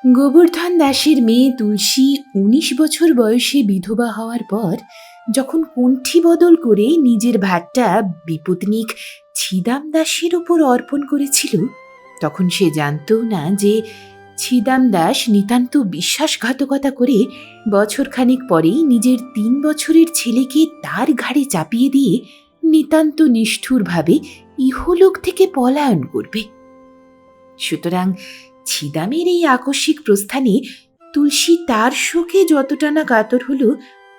গোবর্ধন দাসের মেয়ে তুলসী ১৯ বছর বয়সে বিধবা হওয়ার পর যখন কুণ্ঠি বদল করে নিজের ভাতটা বিপত্নিক ছিদাম দাসের উপর অর্পণ করেছিল, তখন সে জানতও না যে ছিদাম দাস নিতান্ত বিশ্বাসঘাতকতা করে বছরখানেক পরেই নিজের ৩ বছরের ছেলেকে তার ঘাড়ে চাপিয়ে দিয়ে নিতান্ত নিষ্ঠুরভাবে ইহলোক থেকে পলায়ন করবে। সুতরাং ছিদামের এই আকস্মিক প্রস্থানে তুলসী তার শোকে যতটা না কাতর হল,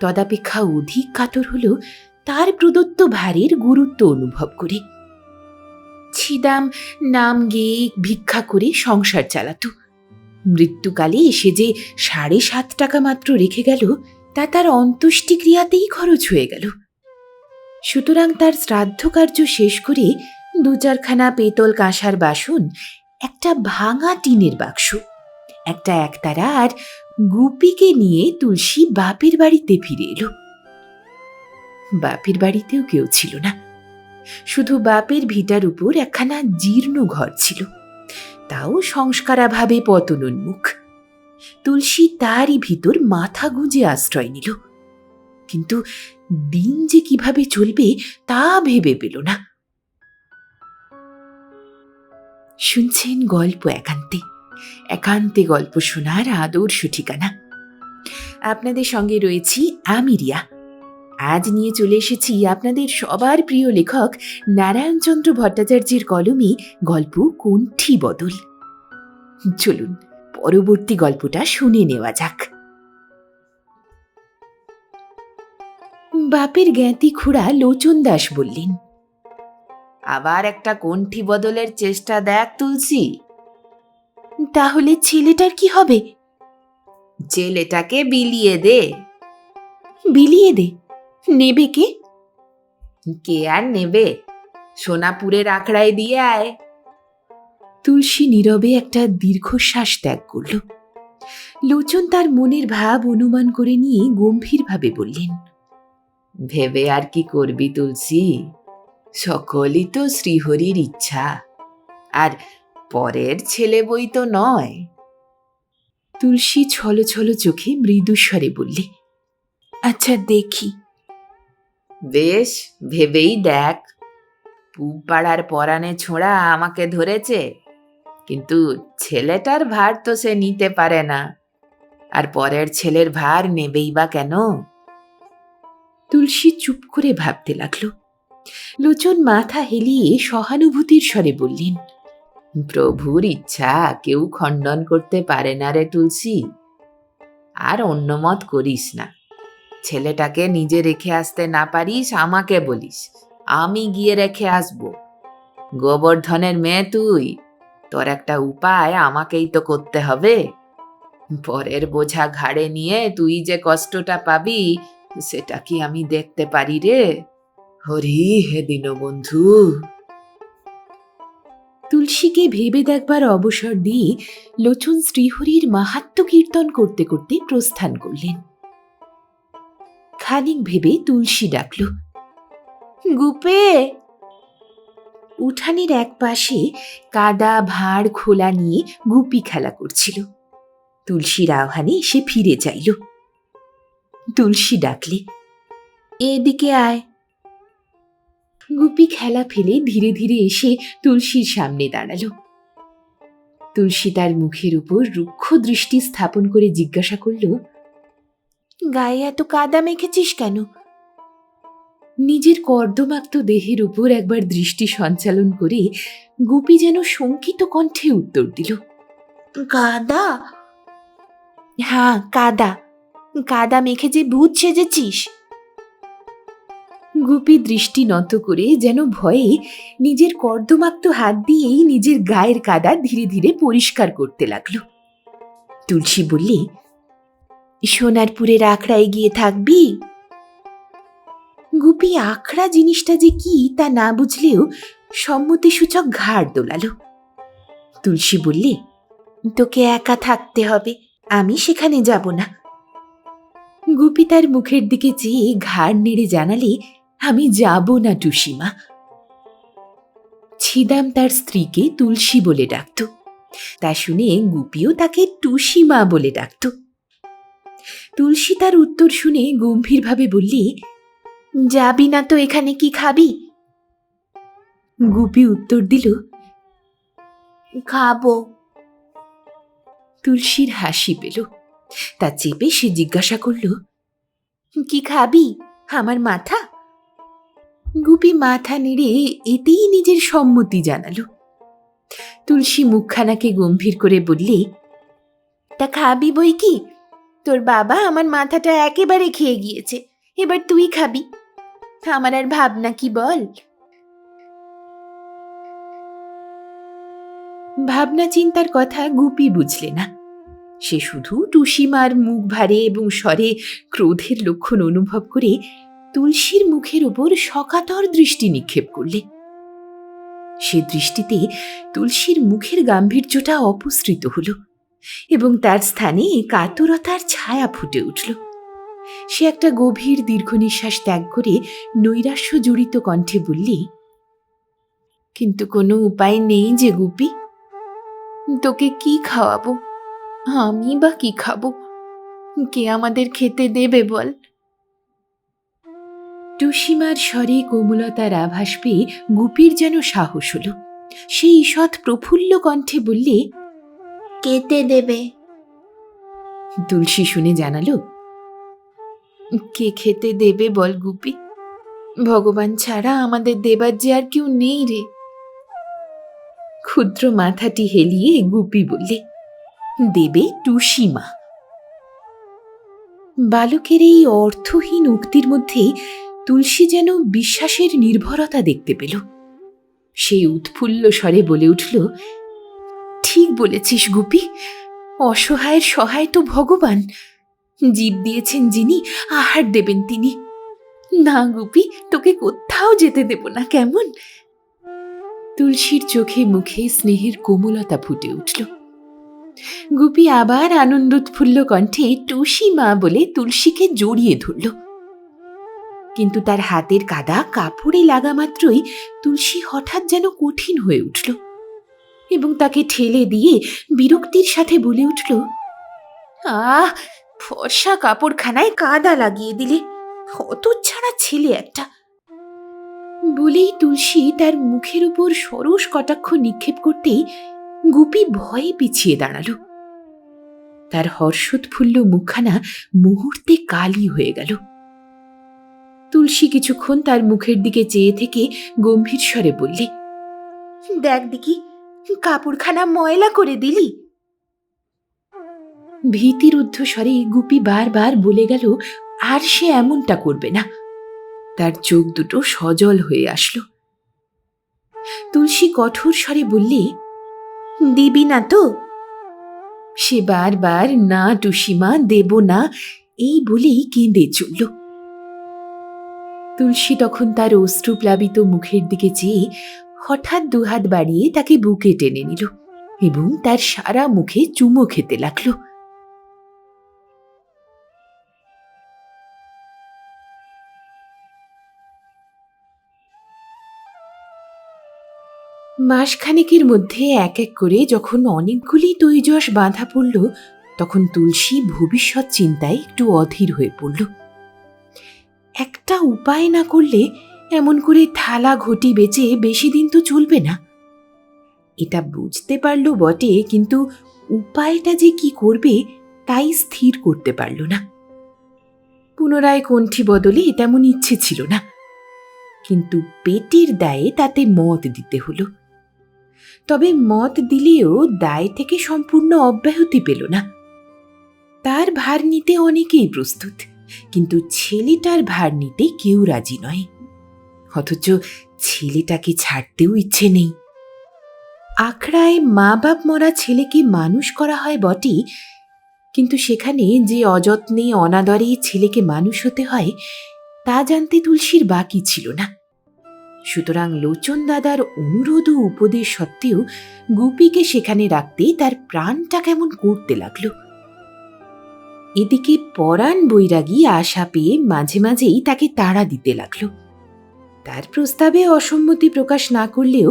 তদাপেক্ষা অধিক কাতর হল তার প্রদত্ত ভারের গুরুত্ব অনুভব করে। ছিদাম নাম গেয়ে ভিক্ষা করে সংসার চালাত। মৃত্যুকালে এসে যে ৭.৫ টাকা মাত্র রেখে গেল, তা তার অন্ত্যেষ্টিক্রিয়াতেই খরচ হয়ে গেল। সুতরাং তার শ্রাদ্ধ কার্য শেষ করে ২-৪খানা পেতল কাঁসার বাসন, একটা ভাঙা টিনের বাক্স, একটা একতারা আর গুপিকে নিয়ে তুলসী বাপের বাড়িতে ফিরে এলো। বাপের বাড়িতেও কেউ ছিল না, শুধু বাপের ভিটার উপর একখানা জীর্ণ ঘর ছিল, তাও সংস্কারাভাবে পতনোন্মুখ। তুলসী তারই ভিতর মাথা গুঁজে আশ্রয় নিল, কিন্তু দিন যে কিভাবে চলবে তা ভেবে পেল না। শুনছেন গল্প একান্তে, একান্তে গল্প শোনার আদর্শ ঠিকানা। আপনাদের সঙ্গে রয়েছি আমি রিয়া। আজ নিয়ে চলে এসেছি আপনাদের সবার প্রিয় লেখক নারায়ণচন্দ্র ভট্টাচার্যের কলমে গল্প কুণ্ঠি বদল। চলুন পরবর্তী গল্পটা শুনে নেওয়া যাক। বাপের জ্ঞাতি খুড়া লোচন দাস বললেন, আবার একটা কণ্ঠি বদলের চেষ্টা দেখ তুলসী। তাহলে ছেলেটার কি হবে? ছেলেটাকে বিলিয়ে দে। বিলিয়ে দে? নেবে কে? কে আর নেবে? সোনাপুরের আখড়ায় দিয়ে আয়। তুলসী নীরবে একটা দীর্ঘশ্বাস ত্যাগ করল। লোচন তার মনের ভাব অনুমান করে নিয়ে গম্ভীরভাবে বললেন, ভেবে আর কি করবি তুলসী? সকলই তো শ্রীহরির ইচ্ছা, আর পরের ছেলে বই তো নয়। তুলসী ছলো ছলো চোখে মৃদুস্বরে বললে, আচ্ছা দেখি। বেশ, ভেবেই দেখ। পুব পাড়ার পরাণে ছোঁড়া আমাকে ধরেছে, কিন্তু ছেলেটার ভার তো সে নিতে পারে না, আর পরের ছেলের ভার নেবেই বা কেন? তুলসী চুপ করে ভাবতে লাগল। লোচন মাথা হেলিয়ে সহানুভূতির স্বরে বললেন, প্রভুর ইচ্ছা কেউ খণ্ডন করতে পারে না রে তুলসী। আর অন্য মত করিস না। ছেলেটাকে নিজে রেখে আসতে না পারিস আমাকে বলিস, আমি গিয়ে রেখে আসব। গোবর্ধনের মেয়ে তুই, তোর একটা উপায় আমাকেই তো করতে হবে। পরের বোঝা ঘাড়ে নিয়ে তুই যে কষ্টটা পাবি, সেটা কি আমি দেখতে পারি রে? হরি হে দীনবন্ধু। তুলসীকে ভেবে দেখবার অবসর দিয়ে লোচন শ্রীহরির মাহাত্ম্য কীর্তন করতে করতে প্রস্থান করলেন। খানিক ভেবে তুলসী ডাকল, গুপে। উঠানের এক পাশে কাদা ভাঁড় খোলা নিয়ে গুপি খেলা করছিল। তুলসীর আহ্বানে সে ফিরে চাইল। তুলসী ডাকলে, এদিকে আয়। গুপি খেলা ফেলে ধীরে ধীরে এসে তুলসীর সামনে দাঁড়ালো। তুলসী তার মুখের উপর রুক্ষ দৃষ্টি স্থাপন করে জিজ্ঞাসা করল, গায়ে এত কাদা মেখেছিস কেন? নিজের কর্দমাক্ত দেহের উপর একবার দৃষ্টি সঞ্চালন করে গুপি যেন শঙ্কিত কণ্ঠে উত্তর দিল, কাদা? হ্যাঁ, কাদা। কাদা মেখে যে ভূত সেজেছিস। গুপি দৃষ্টি নত করে যেন ভয়ে নিজের কর্দমাক্ত হাত দিয়েই নিজের গায়ের কাদা ধীরে ধীরে পরিষ্কার করতে লাগল। তুলসী বললে, সোনারপুরের আখড়ায় গিয়ে থাকবি? গুপি আখড়া জিনিসটা যে কি তা না বুঝলেও সম্মতিসূচক ঘাড় দোলাল। তুলসী বললে, তোকে একা থাকতে হবে, আমি সেখানে যাব না। গুপি তার মুখের দিকে চেয়ে ঘাড় নেড়ে জানালে, আমি যাব না টুসিমা। ছিদাম তার স্ত্রীকে তুলসী বলে ডাকত। তা শুনে গুপিও তাকে টুসি মা বলে ডাকত। তুলসী তার উত্তর শুনে গম্ভীরভাবে বললে, যাবি না তো এখানে কি খাবি? গুপি উত্তর দিল, খাবো। তুলসীর হাসি পেল। তা চেপে সে জিজ্ঞাসা করল, কি খাবি? আমার মাথা? গুপি মাথা নেড়ে এতেই নিজের সম্মতি জানালো। তুলসী মুখখানাকে গম্ভীর করে বললে, তা খাবি বই কি? তোর বাবা আমার মাথাটা একেবারে খেয়ে গিয়েছে, এবার তুই খাবি। আমার আর ভাবনা কি বল? ভাবনা চিন্তার কথা গুপি বুঝলে না। সে শুধু টুসিমার মুখ ভারে এবং স্বরে ক্রোধের লক্ষণ অনুভব করে তুলসীর মুখের উপর সকাতর দৃষ্টি নিক্ষেপ করলে। সে দৃষ্টিতে তুলসীর মুখের গাম্ভীর্যটা অপসৃত হল এবং তার স্থানে কাতরতার ছায়া ফুটে উঠল। সে একটা গভীর দীর্ঘ নিঃশ্বাস ত্যাগ করে নৈরাশ্য জড়িত কণ্ঠে বললে, কিন্তু কোনো উপায় নেই যে গুপি। তোকে কি খাওয়াবো? আমি বা কি খাবো? কে আমাদের খেতে দেবে বল? টুসিমার স্বরে কোমলতার আভাস পেয়ে গুপির যেন সাহস হল। সেই ঈষৎ প্রফুল্ল কণ্ঠে বললে, কেতে দেবে? তুলসী শুনে জানালো, কে খেতে দেবে বল গুপি? ভগবান ছাড়া আমাদের দেবার যে আর কেউ নেই রে। ক্ষুদ্র মাথাটি হেলিয়ে গুপি বললে, দেবে টুসিমা। বালকের এই অর্থহীন উক্তির মধ্যে তুলসী যেন বিশ্বাসের নির্ভরতা দেখতে পেল। সেই উৎফুল্ল স্বরে বলে উঠল, ঠিক বলেছিস গুপি, অসহায়ের সহায় তো ভগবান। জীব দিয়েছেন যিনি, আহার দেবেন তিনি। না গুপি, তোকে কোথাও যেতে দেব না, কেমন? তুলসীর চোখে মুখে স্নেহের কোমলতা ফুটে উঠল। গুপি আবার আনন্দোৎফুল্ল কণ্ঠে টুসি মা বলে তুলসীকে জড়িয়ে ধরল। কিন্তু তার হাতের কাদা কাপড়ে লাগা মাত্রই তুলসী হঠাৎ যেন কঠিন হয়ে উঠল এবং তাকে ঠেলে দিয়ে বিরক্তির সাথে বলে উঠল, ফর্সা কাপড়খানায় কাদা লাগিয়ে দিলে, হতচ্ছাড়া ছেলে একটা। বলেই তুলসী তার মুখের উপর সরস কটাক্ষ নিক্ষেপ করতেই গুপি ভয়ে পিছিয়ে দাঁড়ালো। তার হর্ষোৎফুল্ল মুখখানা মুহূর্তে কালি হয়ে গেল। তুলসী কিছুক্ষণ তার মুখের দিকে চেয়ে থেকে গম্ভীর স্বরে বললে, দেখ দেখি, কাপড়খানা ময়লা করে দিলি। ভীতিরুদ্ধ স্বরে গুপি বারবার বলে গেল আর সে এমনটা করবে না। তার চোখ দুটো সজল হয়ে আসলো। তুলসী কঠোর স্বরে বললে, দিবি না তো? সে বারবার না টুসিমা, দেব না, এই বলেই কেঁদে চলল। তুলসী তখন তার অশ্রুপ্লাবিত মুখের দিকে চেয়ে হঠাৎ দুহাত বাড়িয়ে তাকে বুকে টেনে নিল এবং তার সারা মুখে চুমো খেতে লাগল। মাসখানেকের মধ্যে এক এক করে যখন অনেকগুলি তৈজস বাঁধা পড়ল, তখন তুলসী ভবিষ্যৎ চিন্তায় একটু অধীর হয়ে পড়ল। একটা উপায় না করলে এমন করে থালা ঘটি বেচে বেশি দিন তো চলবে না। এটা বুঝতে পারল বটে, কিন্তু উপায়টা যে কি করবে তাই স্থির করতে পারল না। পুনরায় কণ্ঠী বদলে তেমন ইচ্ছে ছিল না, কিন্তু পেটের দায়ে তাতে মত দিতে হলো। তবে মত দিলেও দায় থেকে সম্পূর্ণ অব্যাহতি পেল না। তার ভার নিতে অনেকেই প্রস্তুত, কিন্তু ছেলেটার ভার নিতে কেউ রাজি নয়। অথচ ছেলেটাকে ছাড়তেও ইচ্ছে নেই। আখড়ায় মা বাপ মরা ছেলেকে মানুষ করা হয় বটে, কিন্তু সেখানে যে অযত্নে অনাদরে ছেলেকে মানুষ হতে হয় তা জানতে তুলসীর বাকি ছিল না। সুতরাং লোচন দাদার অনুরোধ ও উপদেশ সত্ত্বেও গুপিকে সেখানে রাখতে তার প্রাণটা কেমন করতে লাগল। এদিকে পরাণ বৈরাগী আশা পেয়ে মাঝে মাঝেই তাকে তাড়া দিতে লাগল। তার প্রস্তাবে অসম্মতি প্রকাশ না করলেও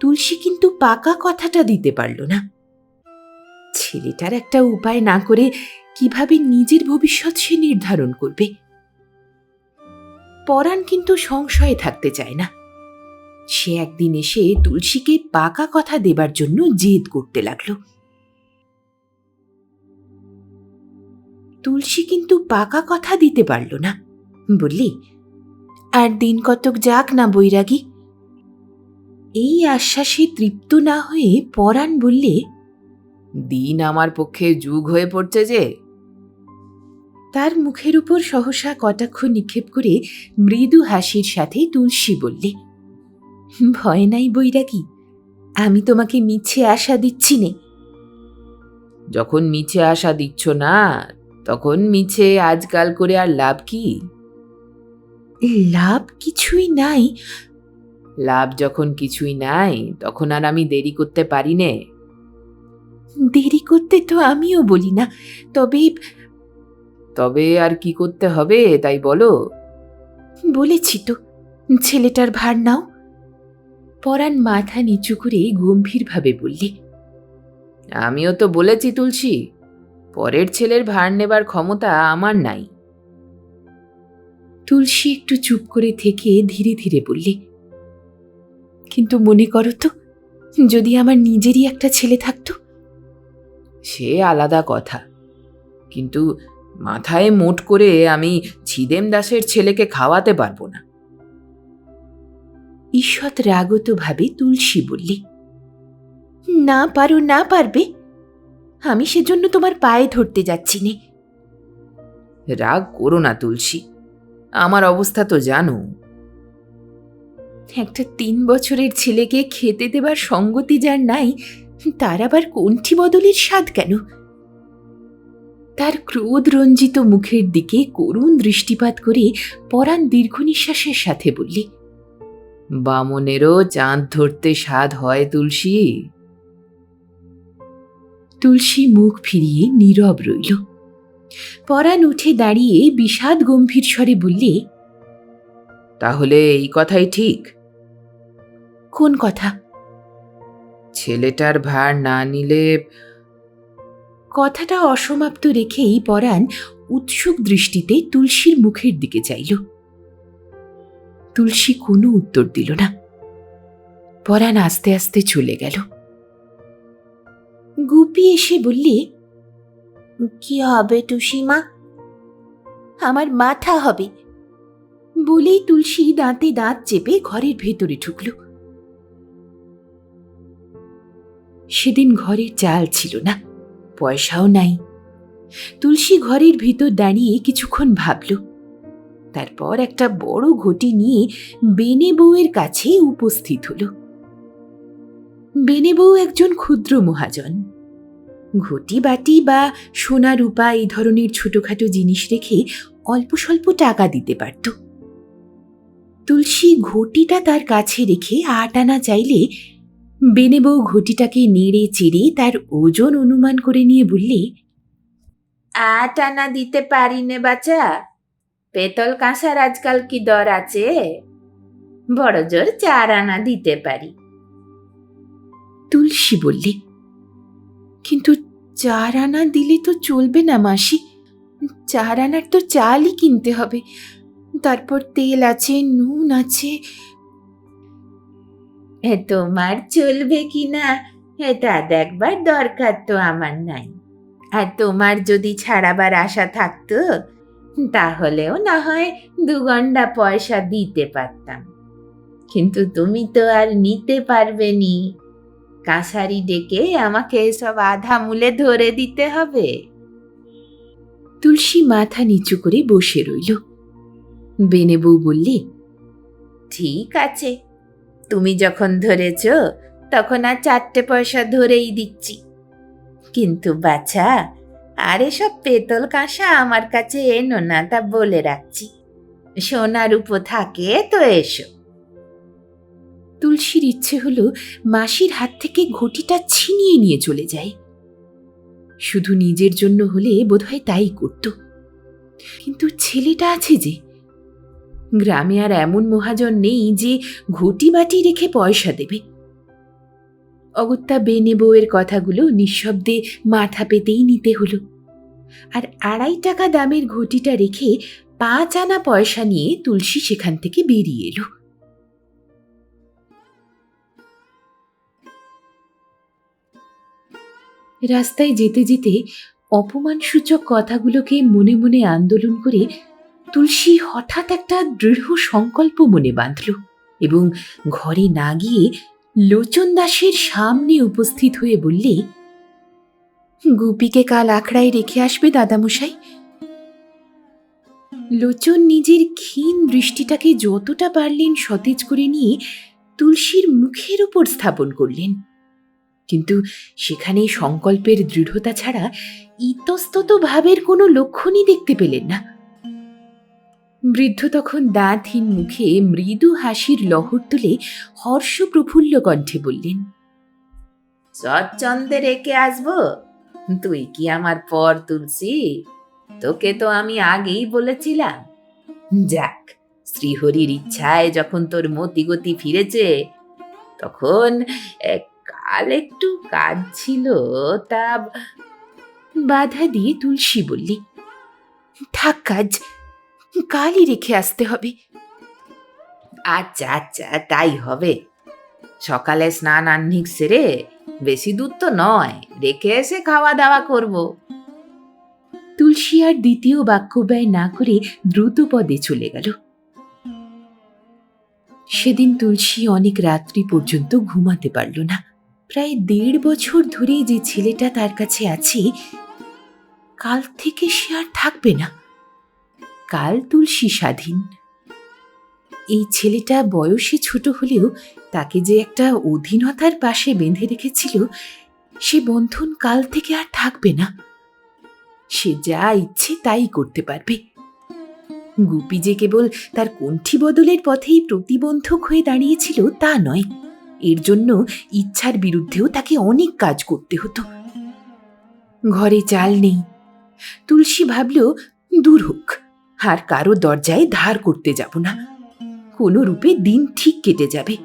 তুলসী কিন্তু পাকা কথাটা দিতে পারল না। ছেলেটার একটা উপায় না করে কিভাবে নিজের ভবিষ্যৎ সে নির্ধারণ করবে? পরাণ কিন্তু সংশয়ে থাকতে চায় না। সে একদিন এসে তুলসীকে পাকা কথা দেবার জন্য জেদ করতে লাগলো। তুলসী কিন্তু পাকা কথা দিতে পারল না। বললি, আর দিন কতক যাক না বৈরাগী। এই আশ্বাসে তৃপ্ত না হয়ে পরাণ বললে, দিন আমার পক্ষে যুগ হয়ে পড়ছে যে। তার মুখের উপর সহসা কটাক্ষ নিক্ষেপ করে মৃদু হাসির সাথে তুলসী বললে, ভয় নাই বৈরাগী, আমি তোমাকে মিছে আশা দিচ্ছি নে। যখন মিছে আশা দিচ্ছ না, তখন মিছে আজকাল করে আর লাভ কি? লাভ কিছুই নাই। লাভ যখন কিছুই নাই, তখন আর আমি দেরি করতে পারি নে। দেরি করতে তো আমিও বলি না, তবে তবে আর কি করতে হবে তাই বলো। বলেছি তো, ছেলেটার ভার নাও। পরাণ মাথা নিচু করে গম্ভীরভাবে বললে, আমিও তো বলেছি তুলসী, পরের ছেলের ভার নেবার ক্ষমতা আমার নাই। তুলসী একটু চুপ করে থেকে ধীরে ধীরে বললে, কিন্তু মনে করো তো, যদি আমার নিজেরই একটা ছেলে থাকতো। সে আলাদা কথা, কিন্তু মাথায় মোট করে আমি ছিদেম দাসের ছেলেকে খাওয়াতে পারবো না। ঈষৎ রাগত ভাবে তুলসী বললি, না পারো, না পারবে, আমি সেজন্য তোমার পায়ে ধরতে যাচ্ছি নে। রাগ করো না তুলসী, আমার অবস্থা তো জানো। একটা 3 বছরের ছেলেকে খেতে দেবার সঙ্গতি যার নাই, তার আবার কণ্ঠী বদলের স্বাদ কেন? তার ক্রোধ রঞ্জিত মুখের দিকে করুণ দৃষ্টিপাত করে পরাণ দীর্ঘ নিঃশ্বাসের সাথে বললি, বামনেরও চাঁদ ধরতে স্বাদ হয় তুলসী। তুলসী মুখ ফিরিয়ে নীরব রইল। পরাণ উঠে দাঁড়িয়ে বিষাদ গম্ভীর স্বরে বললে, তাহলে এই কথাই ঠিক? কোন কথা? ছেলেটার ভার না নিলে। কথাটা অসমাপ্ত রেখেই পরাণ উৎসুক দৃষ্টিতে তুলসীর মুখের দিকে চাইল। তুলসী কোনো উত্তর দিল না। পরাণ আস্তে আস্তে চলে গেল। গুপি এসে বললে, কি হবে টুসিমা? আমার মাথা হবে। বলেই তুলসী দাঁতে দাঁত চেপে ঘরের ভেতরে ঢুকল। সেদিন ঘরে চাল ছিল না, পয়সাও নাই। তুলসী ঘরের ভিতর দাঁড়িয়ে কিছুক্ষণ ভাবল, তারপর একটা বড় ঘটি নিয়ে বেনে বউয়ের কাছে উপস্থিত হল। বেনে বউ একজন ক্ষুদ্র মহাজন। ঘটি বাটি বা সোনা রূপা এই ধরনের ছোটখাটো জিনিস রেখে অল্প স্বল্প টাকা দিতে পারত। তুলসী ঘটিটা তার কাছে রেখে 8 আনা চাইলে বেনে বউ ঘটিটাকে নেড়ে চেড়ে তার ওজন অনুমান করে নিয়ে বললে, 8 আনা দিতে পারি নে বাচ্চা, পেতল কাঁসার আজকাল কি দর আছে? বড় জোর 4 আনা দিতে পারি। তুলসী বললে, কিন্তু 4 আনা দিলে তো চলবে না মাসি, 4 আনার তো চালই কিনতে হবে, তারপর তেল আছে, নুন আছে। তোমার চলবে কিনা এটা দেখবার দরকার তো আমার নাই। আর তোমার যদি ছাড়াবার আশা থাকতো, তাহলেও না হয় 2 গন্ডা পয়সা দিতে পারতাম, কিন্তু তুমি তো আর নিতে পারবে নি। কাছারি ডেকে আমাকে সব আধা মূলে ধরে দিতে হবে। তুলসী মাথা নিচু করে বসে রইল। বেনে বউ বললে, ঠিক আছে, তুমি যখন ধরেছ তখন আর 4টে পয়সা ধরেই দিচ্ছি, কিন্তু বাছা, আর এসব পেতল কাঁসা আমার কাছে এনো না, তা বলে রাখছি। সোনার উপর থাকে তো এসো। তুলসীর ইচ্ছে হলো মাসির হাত থেকে ঘটিটা ছিনিয়ে নিয়ে চলে যায়। শুধু নিজের জন্য হলে বোধহয় তাই করত, কিন্তু ছেলেটা আছে যে। গ্রামে আর এমন মহাজন নেই যে ঘটি বাটি রেখে পয়সা দেবে। অগত্যা বেনে বউয়ের কথাগুলো নিঃশব্দে মাথা পেতেই নিতে হলো। আর 2.5 টাকা দামের ঘটিটা রেখে 5 আনা পয়সা নিয়ে তুলসী সেখান থেকে বেরিয়ে এলো। রাস্তায় যেতে যেতে অপমানসূচক কথাগুলোকে মনে মনে আন্দোলন করে তুলসী হঠাৎ একটা দৃঢ় সংকল্প মনে বাঁধল এবং ঘরে না গিয়ে লোচন দাসের সামনে উপস্থিত হয়ে বললে, গুপিকে কাল আখড়ায় রেখে আসবে দাদামশাই। লোচন নিজের ক্ষীণ দৃষ্টিটাকে যতটা পারলেন সতেজ করে নিয়ে তুলসীর মুখের উপর স্থাপন করলেন, কিন্তু সেখানে সংকল্পের দৃঢ়তা ছাড়া ইতস্তত ভাবের কোনো লক্ষণই দেখতে পেলেন না। বৃদ্ধ তখন দাঁতহীন মুখে মৃদু হাসির লহর তুলে হর্ষ প্রফুল্ল কণ্ঠে বললেন, সচ্ছন্দে রেখে আসবো? তুই কি আমার পর তুলসী? তোকে তো আমি আগেই বলেছিলাম। যাক, শ্রীহরির ইচ্ছায় যখন তোর মতিগতি ফিরেছে, তখন কাল একটু কাজ ছিল, তা। বাধা দিয়ে তুলসী বললি, থাক কাজ, কালই রেখে আসতে হবে। আচ্ছা আচ্ছা, তাই হবে। সকালে স্নান আহ্নিক সেরে, বেশি দূর তো নয়, রেখে এসে খাওয়া দাওয়া করব। তুলসী আর দ্বিতীয় বাক্য ব্যয় না করে দ্রুত পদে চলে গেল। সেদিন তুলসী অনেক রাত্রি পর্যন্ত ঘুমাতে পারল না। প্রায় 1.5 বছর ধরে যে ছেলেটা তার কাছে আছে, কাল থেকে সে আর থাকবে না। কাল তুলসী স্বাধীন। এই ছেলেটা বয়সে ছোট হলেও তাকে যে একটা অধীনতার পাশে বেঁধে রেখেছিল, সে বন্ধন কাল থেকে আর থাকবে না। সে যা ইচ্ছে তাই করতে পারবে। গুপি যে কেবল তার কণ্ঠী বদলের পথেই প্রতিবন্ধক হয়ে দাঁড়িয়েছিল তা নয়, এর জন্য ইচ্ছার বিরুদ্ধেও তাকে অনেক কাজ করতে হতো। ঘরে চাল নেই। তুলসী ভাবল, দূর হোক, আর কারো দরজায় ধার করতে যাব না, কোনো রূপে দিন ঠিক কেটে যাবে।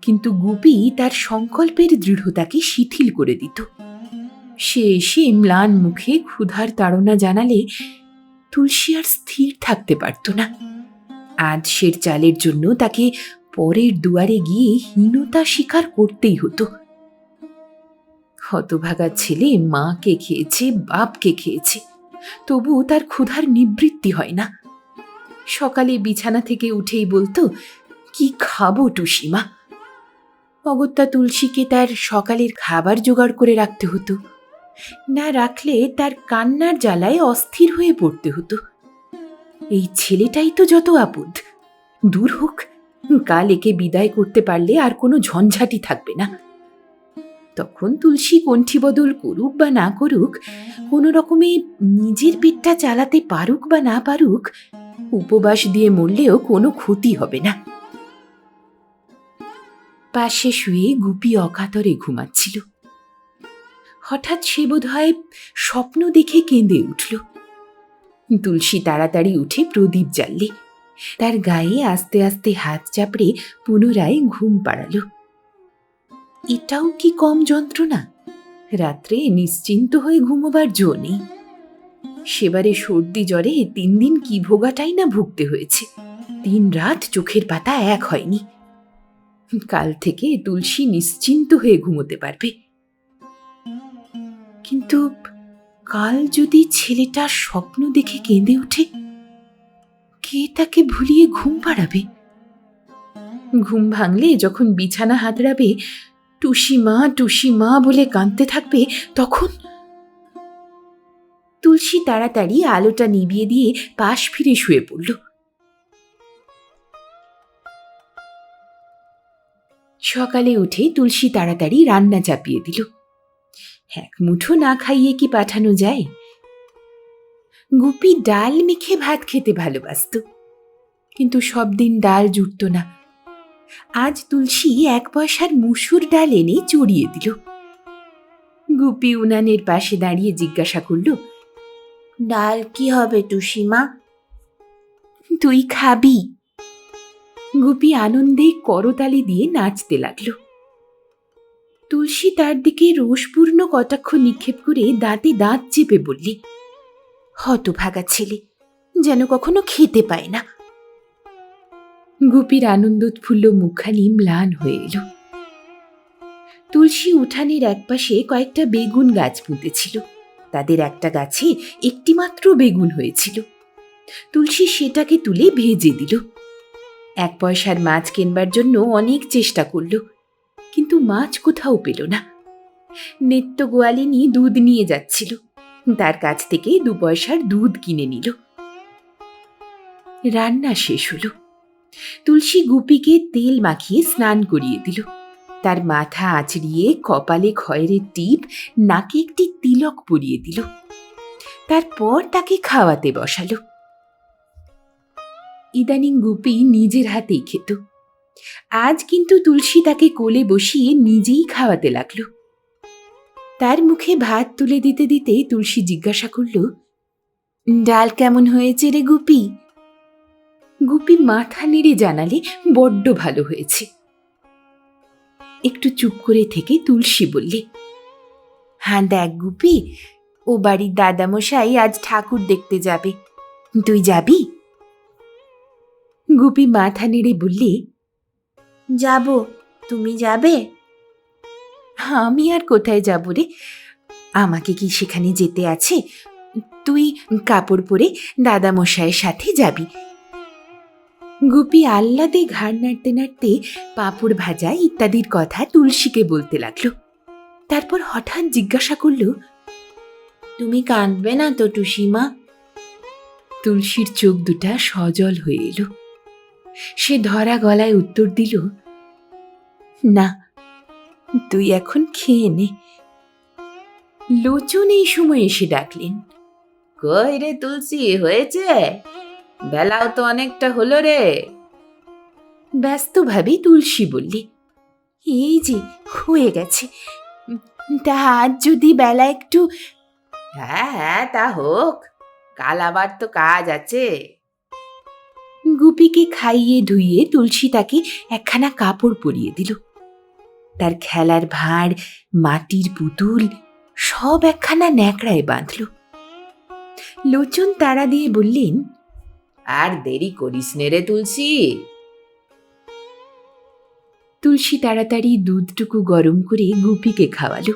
কিন্তু গুপি তার সংকল্পের দৃঢ়তাকে শিথিল করে দিত। সে এসে ম্লান মুখে ক্ষুধার তাড়না জানালে তুলসী আর স্থির থাকতে পারত না। আজ সের চালের জন্য তাকে পরের দুয়ারে গিয়ে হীনতা স্বীকার করতেই হতো। হতভাগা ছেলে মাকে খেয়েছে, বাপকে খেয়েছে, তবু তার ক্ষুধার নিবৃত্তি হয় না। সকালে বিছানা থেকে উঠেই বলতো, কি খাবো টুসিমা? অগত্যা তুলসীকে তার সকালের খাবার জোগাড় করে রাখতে হতো, না রাখলে তার কান্নার জ্বালায় অস্থির হয়ে পড়তে হতো। এই ছেলেটাই তো যত আপদ। দূর হোক, কাল একে বিদায় করতে পারলে আর কোনো ঝঞ্ঝাটি থাকবে না। তখন তুলসী কণ্ঠী বদল করুক বা না করুক, কোনো রকমে নিজের পেটটা চালাতে পারুক বা না পারুক, উপবাস দিয়ে মরলেও কোনো ক্ষতি হবে না। পাশে শুয়ে গুপি অকাতরে ঘুমাচ্ছিল। হঠাৎ সে বোধহয় স্বপ্ন দেখে কেঁদে উঠল। তুলসী তাড়াতাড়ি উঠে প্রদীপ জ্বাললে, তার গায়ে আস্তে আস্তে হাত চাপড়ে পুনরায় ঘুম পাড়াল। এটাও কি কম যন্ত্রণা? রাত্রে নিশ্চিন্ত হয়ে ঘুমোবার জো নেই। সেবারে সর্দি জ্বরে 3 দিন কি ভোগাটাই না ভুগতে হয়েছে। 3 রাত চোখের পাতা এক হয়নি। কাল থেকে তুলসী নিশ্চিন্ত হয়ে ঘুমোতে পারবে। কিন্তু কাল যদি ছেলেটা স্বপ্ন দেখে কেঁদে ওঠে, কে তাকে ভুলিয়ে ঘুম পাড়াবে? ঘুম ভাঙলে যখন বিছানা হাতড়াবে, টুসিমা টুসিমা বলে কাঁদতে থাকবে, তখন তুলসী তাড়াতাড়ি আলোটা নিভিয়ে দিয়ে পাশ ফিরে শুয়ে পড়ল। সকালে উঠে তুলসী তাড়াতাড়ি রান্না চাপিয়ে দিল। 1 মুঠো না খাইয়ে কি পাঠানো যায়? গুপি ডাল মেখে ভাত খেতে ভালোবাসত, কিন্তু সব দিন ডাল জুটত না। আজ তুলসী 1 পয়সার মুসুর ডাল এনে চড়িয়ে দিল। গুপি উনানের পাশে দাঁড়িয়ে জিজ্ঞাসা করল, ডাল কি হবে টুসিমা? তুই খাবি। গুপি আনন্দে করতালি দিয়ে নাচতে লাগলো। তুলসী তার দিকে রোষপূর্ণ কটাক্ষ নিক্ষেপ করে দাঁতে দাঁত চেপে বললে, হতভাগা ছেলে, যেন কখনো খেতে পায় না। গুপির আনন্দোৎফুল্ল মুখখানি ম্লান হয়ে এলো। তুলসী উঠানের একপাশে কয়েকটা বেগুন গাছ পুঁতেছিল। তাদের একটা গাছে একটিমাত্র বেগুন হয়েছিল। তুলসী সেটাকে তুলে ভেজে দিল। 1 পয়সার মাছ কিনবার জন্য অনেক চেষ্টা করল, কিন্তু মাছ কোথাও পেল না। নিত্য গোয়ালিনী দুধ নিয়ে যাচ্ছিল, তার কাছ থেকে 2 পয়সার দুধ কিনে নিল। রান্না শেষ হলো। তুলসী গুপিকে তেল মাখিয়ে স্নান করিয়ে দিল। তার মাথা আঁচড়িয়ে কপালে খয়েরের টিপ, নাকে একটি তিলক পরিয়ে দিল। তারপর তাকে খাওয়াতে বসালো। ইদানিং গুপি নিজের হাতেই খেত। আজ কিন্তু তুলসী তাকে কোলে বসিয়ে নিজেই খাওয়াতে লাগলো। তার মুখে ভাত তুলে দিতে দিতে তুলসী জিজ্ঞাসা করল, ডাল কেমন হয়েছে রে গুপি? গুপি মাথা নেড়ে জানালে, বড্ড ভালো হয়েছে। একটু চুপ করে থেকে তুলসী বললে, হ্যাঁ দেখ গুপি, ও বাড়ির দাদামশাই আজ ঠাকুর দেখতে যাবে, তুই যাবি? গুপি মাথা নেড়ে বললে, যাব, তুমি যাবে? আমি আর কোথায় যাব রে, আমাকে কি সেখানে যেতে আছে? তুই কাপড় পরে দাদামশাইয়ের সাথে যাবি। গুপি আহ্লাদে ঘাড় নাড়তে নাড়তে পাঁপড় ভাজা ইত্যাদির কথা তুলসীকে বলতে লাগলো। তারপর হঠাৎ জিজ্ঞাসা করল, তুমি কাঁদবে না তো টুসিমা? তুলসীর চোখ দুটা সজল হয়ে এলো। সে ধরা গলায় উত্তর দিল, না, তুই এখন খেয়ে নে। লোচন এই সময় এসে ডাকলেন, কই রে তুলসী, হয়েছে? বেলাও তো অনেকটা হলো রে। ব্যস্তভাবে তুলসী বললি, এই যে হয়ে গেছে, তা আজ যদি বেলা একটু। হ্যাঁ হ্যাঁ, তা হোক, কাল আবার তো কাজ আছে। গুপিকে খাইয়ে ধুইয়ে তুলসী তাকে একখানা কাপড় পরিয়ে দিল। তার খেলার ভাঁড়, মাটির পুতুল সব একখানা ন্যাকড়ায় বাঁধল। লোচন তাড়া দিয়ে বললেন, আর দেরি করিস নে রে তুলসী। তুলসী তাড়াতাড়ি দুধটুকু গরম করে গুপিকে খাওয়ালো।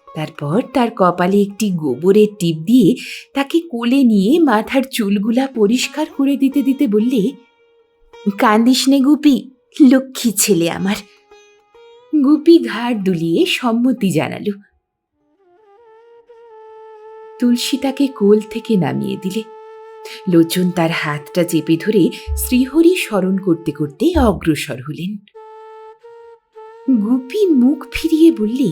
তারপর তার কপালে একটি গোবরের টিপ দিয়ে তাকে কোলে নিয়ে মাথার চুলগুলা পরিষ্কার করে দিতে দিতে বললে, কান্দিস নে গুপি, লক্ষ্মী ছেলে আমার। গুপি ঘাড় দুলিয়ে সম্মতি জানালো। তুলসী তাকে কোল থেকে নামিয়ে দিলে। লোচন তার হাতটা চেপে ধরে শ্রীহরি স্মরণ করতে করতে অগ্রসর হলেন। গুপি মুখ ফিরিয়ে বললে,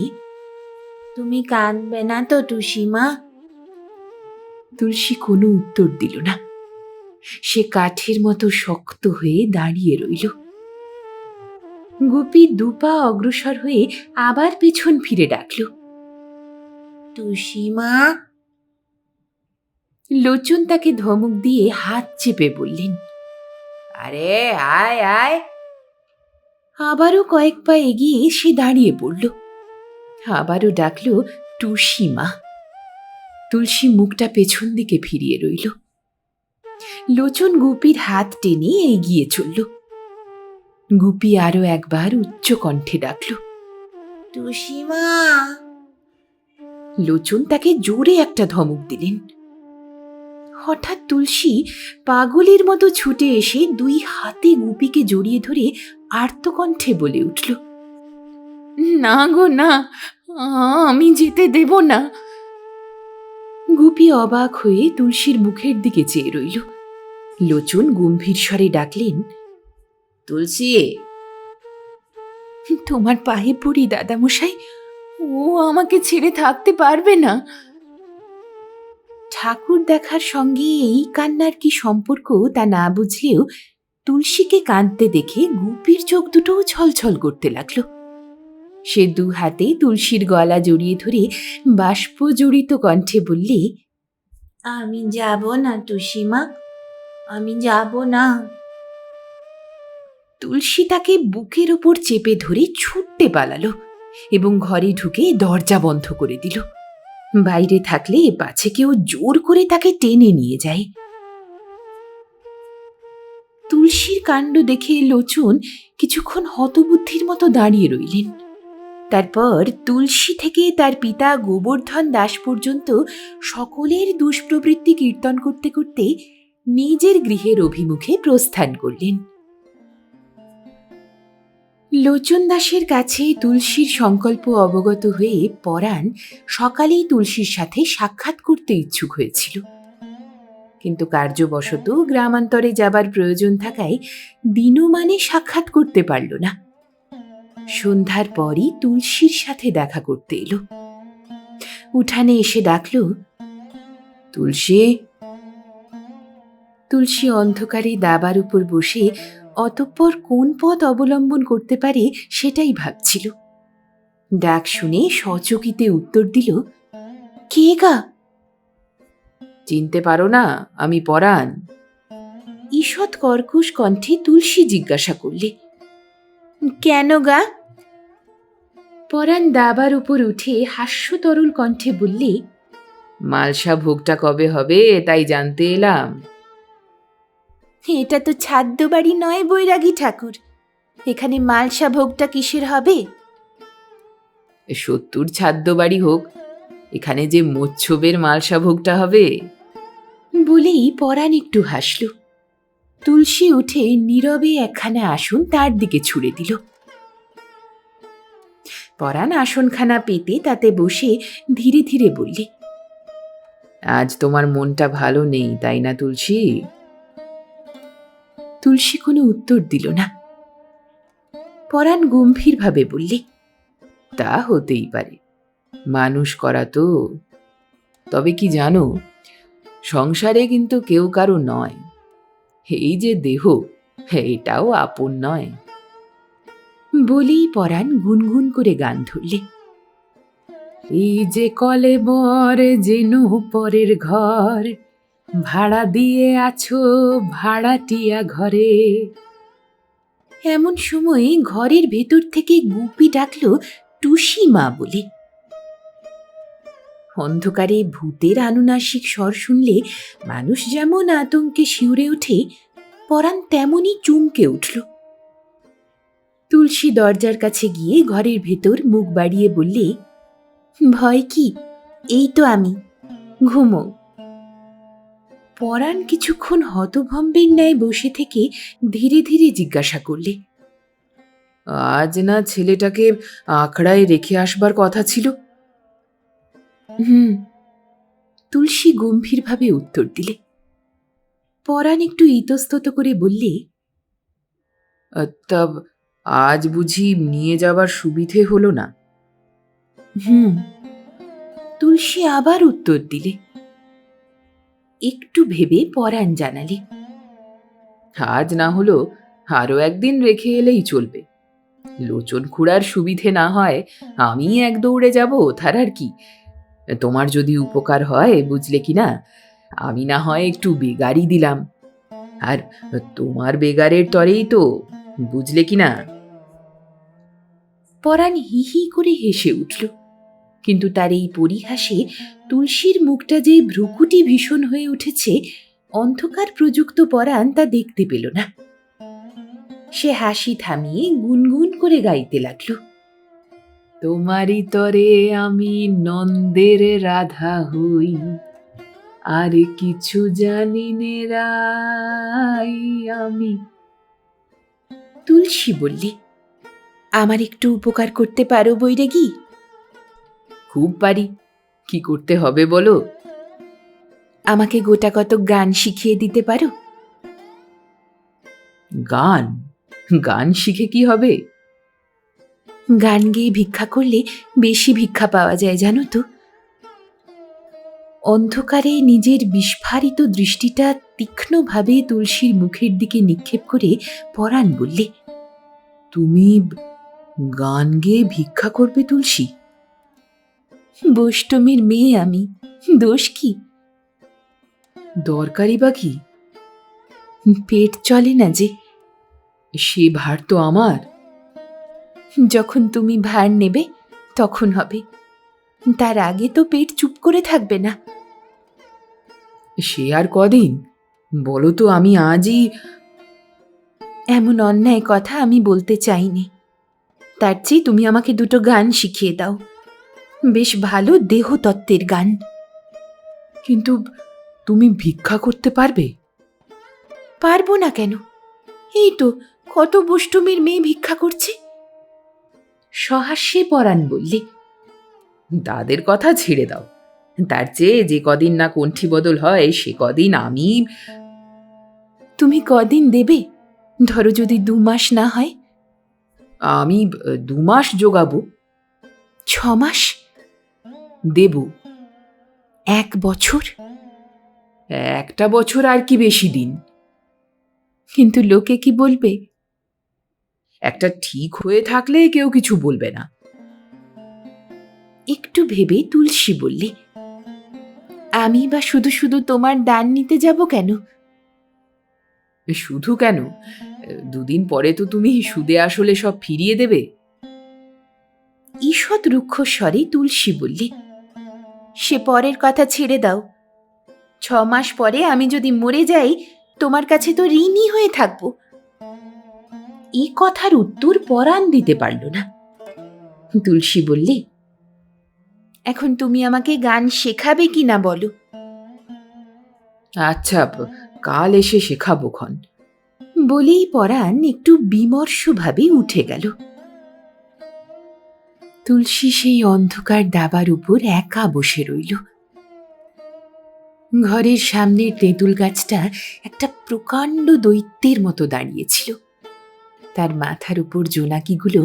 তুমি কাঁদবে না তো টুসিমা? তুলসী কোনো উত্তর দিল না। সে কাঠের মতো শক্ত হয়ে দাঁড়িয়ে রইল। গুপি 2 পা অগ্রসর হয়ে আবার পেছন ফিরে ডাকল, টুসিমা। লোচন তাকে ধমক দিয়ে হাত চেপে বললেন, আরে আয় আয়। আবারও কয়েক পা এগিয়ে সে দাঁড়িয়ে পড়ল। আবারও ডাকল, টুসিমা। তুলসী মুখটা পেছন দিকে ফিরিয়ে রইল। লোচন গুপির হাত টেনে এগিয়ে চলল। গুপি আরো একবার উচ্চ কণ্ঠে ডাকল, টুসিমা। লোচন তাকে জোরে একটা ধমক দিলেন। হঠাৎ তুলসী পাগলের মতো ছুটে এসে 2 হাতে গুপিকে জড়িয়ে ধরে আর্তকণ্ঠে বলে উঠল, না গো না, আমি যেতে দেব না। গুপি অবাক হয়ে তুলসীর মুখের দিকে চেয়ে রইল। লোচন গম্ভীর স্বরে ডাকলেন, তুলসী। তোমার পায়ে পড়ি দাদামশাই, ও আমাকে ছেড়ে থাকতে পারবে না। ঠাকুর দেখার সঙ্গে এই কান্নার কি সম্পর্ক তা না বুঝলেও তুলসীকে কাঁদতে দেখে গুপির চোখ দুটোও ছলছল করতে লাগলো। সে 2 হাতে তুলসীর গলা জড়িয়ে ধরে বাষ্পজড়িত কণ্ঠে বললে, আমি যাব না টুসিমা, আমি যাব না। তুলসী তাকে বুকের ওপর চেপে ধরে ছুটতে পালালো এবং ঘরে ঢুকে দরজা বন্ধ করে দিল। বাইরে থাকলে পাছে কেউ জোর করে তাকে টেনে নিয়ে যায়। তুলসীর কাণ্ড দেখে লোচন কিছুক্ষণ হতবুদ্ধির মতো দাঁড়িয়ে রইলেন। তারপর তুলসী থেকে তার পিতা গোবর্ধন দাস পর্যন্ত সকলের দুষ্প্রবৃত্তি কীর্তন করতে করতে নিজের গৃহের অভিমুখে প্রস্থান করলেন। লোচন দাসের কাছে তুলসীর সংকল্প অবগত হয়ে পরাণ সকালেই তুলসীর সাথে সাক্ষাৎ করতে ইচ্ছুক হয়েছিল, কিন্তু কার্যবশত গ্রামান্তরে যাবার প্রয়োজন থাকায় দিনমানে সাক্ষাৎ করতে পারল না। সন্ধ্যার পরই তুলসীর সাথে দেখা করতে এলো। উঠানে এসে ডাকল, তুলসী। তুলসী অন্ধকারে দাবার উপর বসে অতঃপর কোন পথ অবলম্বন করতে পারে সেটাই ভাবছিল। ডাক শুনে সচকিতে উত্তর দিল, কে গা? চিনতে পারো না? আমি পরাণ। ঈষৎ কর্কশ কণ্ঠে তুলসী জিজ্ঞাসা করলে, কেন গা? পরাণ দাবার উপর উঠে হাস্যতরল কণ্ঠে বললে, মালসা ভোগটা কবে হবে তাই জানতে এলাম। এটা তো ছাদ্য বাড়ি নয় বৈরাগী ঠাকুর, এখানে মালসা ভোগটা কিসের হবে? 70 ছাদ্য বাড়ি হোক, এখানে যে মোচ্ছবের মালসা ভোগটা হবে। বলেই পরাণ একটু হাসল। তুলসী উঠে নীরবে একখানা আসন তার দিকে ছুড়ে দিল। পরাণ আসনখানা পেতে তাতে বসে ধীরে ধীরে বললে, আজ তোমার মনটা ভালো নেই তাই না তুলসী? তুলসী কোনো উত্তর দিল না। পরাণ গম্ভীরভাবে বললে, তা হতেই পারে, মানুষ করা তো। তবে কি জানো, সংসারে কিন্তু কেউ কারো নয়। এই যে দেহ, এটাও আপন নয়। বলেই পরাণ গুনগুন করে গান ধরলে, এই যে কলেবর যেন পরের ঘর, ভাড়া দিয়ে আছো ভাড়াটিয়া ঘরে। এমন সময়ে ঘরের ভেতর থেকে গুপি ডাকল টুসি মা বলে। অন্ধকারে ভূতের আনুনাসিক স্বর শুনলে মানুষ যেমন আতঙ্কে শিউরে ওঠে, পরাণ তেমনই চমকে উঠল। তুলসী দরজার কাছে গিয়ে ঘরের ভেতর মুখ বাড়িয়ে বললে, ভয় কি, এই তো আমি, ঘুমো। পরাণ কিছুক্ষণ হতভম্বের ন্যায় বসে থেকে ধীরে ধীরে জিজ্ঞাসা করলে, আজ না ছেলেটাকে আখড়ায় রেখে আসবার কথা ছিল? তুলসী গম্ভীরভাবে উত্তর দিলে। পরাণ একটু ইতস্তত করে বললে, তা আজ বুঝি নিয়ে যাবার সুবিধে হলো না? তুলসী আবার উত্তর দিলে। একটু ভেবে পরাণ জানালে, আজ না হলো আরো একদিন রেখে এলেই চলবে। লোচন খুড়ার সুবিধে না হয় আমি এক দৌড়ে যাব, তার আর কি। তোমার যদি উপকার হয় বুঝলে কি না, আমি না হয় একটু বেগারি দিলাম, আর তোমার বেগারের তরেই তো, বুঝলে কি না। পরাণ হি হি করে হেসে উঠল, কিন্তু তার এই পরিহাসে তুলসীর মুখটা যে ভ্রুকুটি ভীষণ হয়ে উঠেছে, অন্ধকার প্রযুক্ত পরাণ তা দেখতে পেল না। সে হাসি থামিয়ে গুনগুন করে গাইতে লাগল, তোমারই তরে আমি নন্দের রাধা হই, আর কিছু জানি নে রাই আমি। তুলসী বললে, আমার একটু উপকার করতে পারো বৈরাগী? খুব পারি, কি করতে হবে বলো? আমাকে গোটা কত গান শিখিয়ে দিতে পারো? গান? গান শিখে কি হবে? গান গেয়ে ভিক্ষা করলে বেশি ভিক্ষা পাওয়া যায় জানো তো। অন্ধকারে নিজের বিস্ফারিত দৃষ্টিটা তীক্ষ্ণভাবে তুলসীর মুখের দিকে নিক্ষেপ করে পরাণ বললে, তুমি গান গেয়ে ভিক্ষা করবে তুলসী? বৈষ্টমীর মেয়ে আমি, দোষ কি? দরকারি বা কি? পেট চলে না যে। সে ভার তো আমার। যখন তুমি ভার নেবে তখন হবে। তার আগে তো পেট চুপ করে থাকবে না। সে আর কদিন? বলো তো, আমি আজই। এমন অন্যায় কথা আমি বলতে চাইনি। তার চেয়ে তুমি আমাকে দুটো গান শিখিয়ে দাও, বেশ ভালো দেহতত্ত্বের গান। কিন্তু তুমি ভিক্ষা করতে পারবে? পারবো না কেন? এই তো কত বষ্টমীর মেয়ে ভিক্ষা করছে। সহাস্যে পরাণ বললে, তাদের কথা ছেড়ে দাও। তার চেয়ে যে কদিন না কণ্ঠী বদল হয় সে কদিন আমি। তুমি কদিন দেবে? ধরো যদি 2 মাস না হয়। আমি 2 মাস জোগাবো। 6 মাস? দেব। 1 বছর? 1টা বছর আর কি বেশি দিন? কিন্তু লোকে কি বলবে? একটা ঠিক হয়ে থাকলে কেউ কিছু বলবে না। একটু ভেবে তুলসী বললে, আমি বা শুধু শুধু তোমার দান নিতে যাব কেন? শুধু কেন, 2 দিন পরে তো তুমি সুদে আসলে সব ফিরিয়ে দেবে। ঈষৎ রুক্ষ স্বরে তুলসী বললে, সে পরের কথা ছেড়ে দাও। 6 মাস পরে আমি যদি মরে যাই, তোমার কাছে তো ঋণী হয়ে থাকব। এই কথার উত্তর পরাণ দিতে পারল না। তুলসী বললে, এখন তুমি আমাকে গান শেখাবে কি না বলো। আচ্ছা, কাল এসে শেখাবো খন। বলেই পরাণ একটু বিমর্ষভাবে উঠে গেল। তুলসী সেই অন্ধকার দাবার উপর একা বসে রইল। ঘরের সামনের তেঁতুল গাছটা একটা প্রকাণ্ড দৈত্যের মতো দাঁড়িয়েছিল। তার মাথার উপর জোনাকিগুলো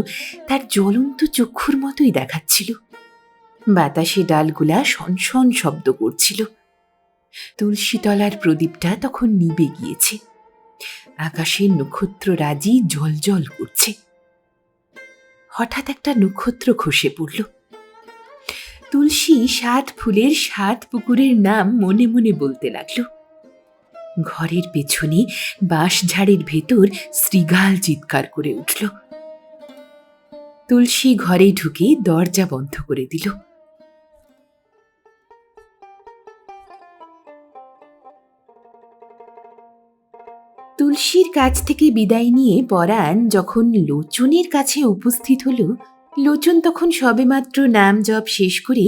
তার জ্বলন্ত চক্ষুর মতোই দেখাচ্ছিল। বাতাসে ডালগুলা শনশন শব্দ করছিল। তুলসীতলার প্রদীপটা তখন নিভে গিয়েছে। আকাশের নক্ষত্ররাজি জ্বলজ্বল করছে। হঠাৎ একটা নক্ষত্র খসে পড়ল। তুলসী 7 ফুলের 7 পুকুরের নাম মনে মনে বলতে লাগল। ঘরের পেছনে বাঁশঝাড়ের ভেতর শৃগাল চিৎকার করে উঠল। তুলসী ঘরে ঢুকে দরজা বন্ধ করে দিল। তুলসীর কাছ থেকে বিদায় নিয়ে পরাণ যখন লোচনের কাছে উপস্থিত হল, লোচন তখন সবেমাত্র নাম জপ শেষ করে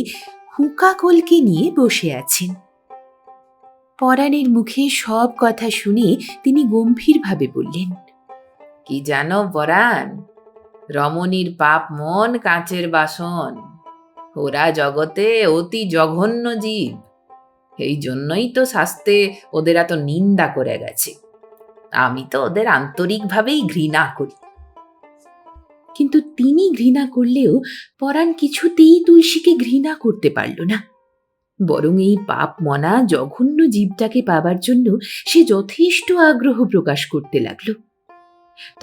হুঁকা কলকে নিয়ে বসে আছেন। পরাণের মুখে সব কথা শুনে তিনি গম্ভীরভাবে বললেন, কি জানো পরাণ, রমণীর পাপ মন কাঁচের বাসন। ওরা জগতে অতি জঘন্য জীব। এই জন্যই তো শাস্তে ওদের এত নিন্দা করে গেছে। আমি তো ওদের আন্তরিকভাবেই ঘৃণা করি। কিন্তু তিনি ঘৃণা করলেও পরাণ কিছুতেই তুলসীকে ঘৃণা করতে পারল না। বরং এই পাপ মনা জঘন্য জীবটাকে পাবার জন্য সে যথেষ্ট আগ্রহ প্রকাশ করতে লাগল।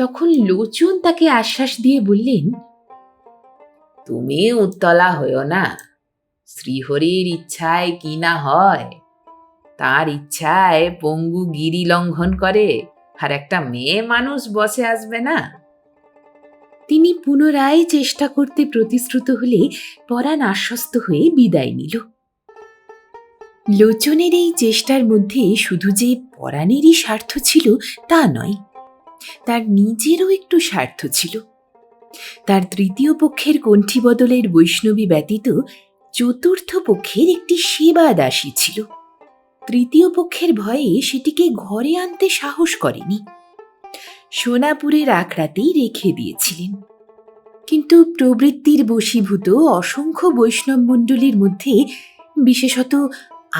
তখন লোচন তাকে আশ্বাস দিয়ে বললেন, তুমি উত্তলা হইও না। শ্রীহরির ইচ্ছায় কি না হয়। তার ইচ্ছায় পঙ্গু গিরি লঙ্ঘন করে আর একটা মেয়ে মানুষ বসে আসবে না। তিনি পুনরায় চেষ্টা করতে প্রতিশ্রুত হলে পরাণ আশ্বস্ত হয়ে বিদায় নিল। লোচনের এই চেষ্টার মধ্যে শুধু যে পরাণেরই স্বার্থ ছিল তা নয়, তার নিজেরও একটু স্বার্থ ছিল। তার তৃতীয় পক্ষের কণ্ঠী বদলের বৈষ্ণবী ব্যতীত চতুর্থ পক্ষের একটি সেবা দাসী ছিল। তৃতীয় পক্ষের ভয়ে সেটিকে ঘরে আনতে সাহস করেনি, সোনাপুরের আখড়াতেই রেখে দিয়েছিলেন। কিন্তু প্রবৃত্তির বশীভূত অসংখ্য বৈষ্ণব মণ্ডলীর মধ্যে বিশেষত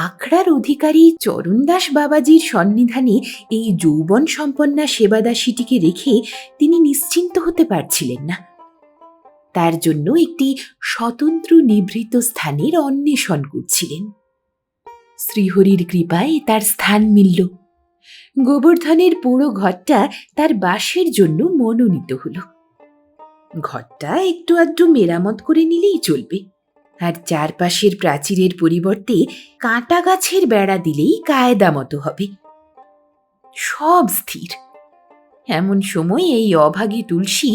আখড়ার অধিকারী চরণদাস বাবাজির সন্নিধানে এই যৌবন সম্পন্না সেবাদাসীটিকে রেখে তিনি নিশ্চিন্ত হতে পারছিলেন না। তার জন্য একটি স্বতন্ত্র নিভৃত স্থানের অন্বেষণ করছিলেন। শ্রীহরির কৃপায় তার স্থান মিলল। গোবর্ধনের পুরো ঘরটা তার বাসের জন্য মনোনীত হল। ঘরটা একটু আধটু মেরামত করে নিলেই চলবে, আর চারপাশের প্রাচীরের পরিবর্তে কাঁটা গাছের বেড়া দিলেই কায়দা মতো হবে। সব স্থির। এমন সময় এই অভাগী তুলসী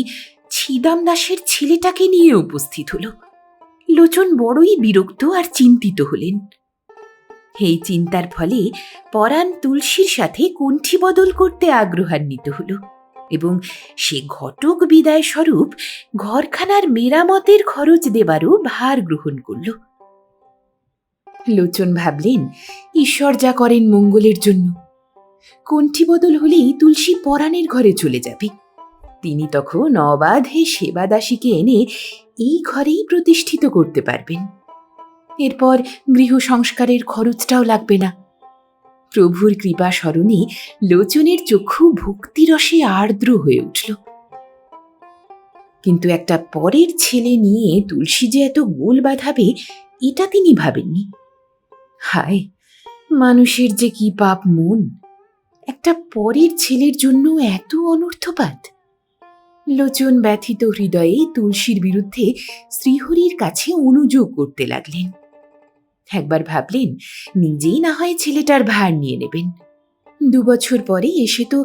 ছিদাম দাসের ছেলেটাকে নিয়ে উপস্থিত হল। লোচন বড়ই বিরক্ত আর চিন্তিত হলেন। এই চিন্তার ফলে পরাণ তুলসীর সাথে কণ্ঠী বদল করতে আগ্রহান্বিত হল এবং সে ঘটক বিদায় স্বরূপ ঘরখানার মেরামতের খরচ দেবারও ভার গ্রহণ করল। লোচন ভাবলেন, ঈশ্বর যা করেন মঙ্গলের জন্য। কণ্ঠী বদল হলেই তুলসী পরাণের ঘরে চলে যাবে। তিনি তখন অবাধে সেবাদাসীকে এনে এই ঘরেই প্রতিষ্ঠিত করতে পারবেন। এরপর গৃহ সংস্কারের খরচটাও লাগবে না। প্রভুর কৃপা স্মরণে লোচনের চক্ষু ভক্তিরসে আর্দ্র হয়ে উঠল। কিন্তু একটা পরের ছেলে নিয়ে তুলসী যে এত গোল বাঁধাবে এটা তিনি ভাবেননি। হায়, মানুষের যে কি পাপ মন! একটা পরের ছেলের জন্য এত অনর্থপাত। লোচন ব্যথিত হৃদয়ে তুলসীর বিরুদ্ধে শ্রীহরির কাছে অনুযোগ করতে লাগলেন। একবার ভাবলেন, নিজেই না হয় ছেলেটার ভার নিয়ে নেবেন। 2 বছর পরে এসে তো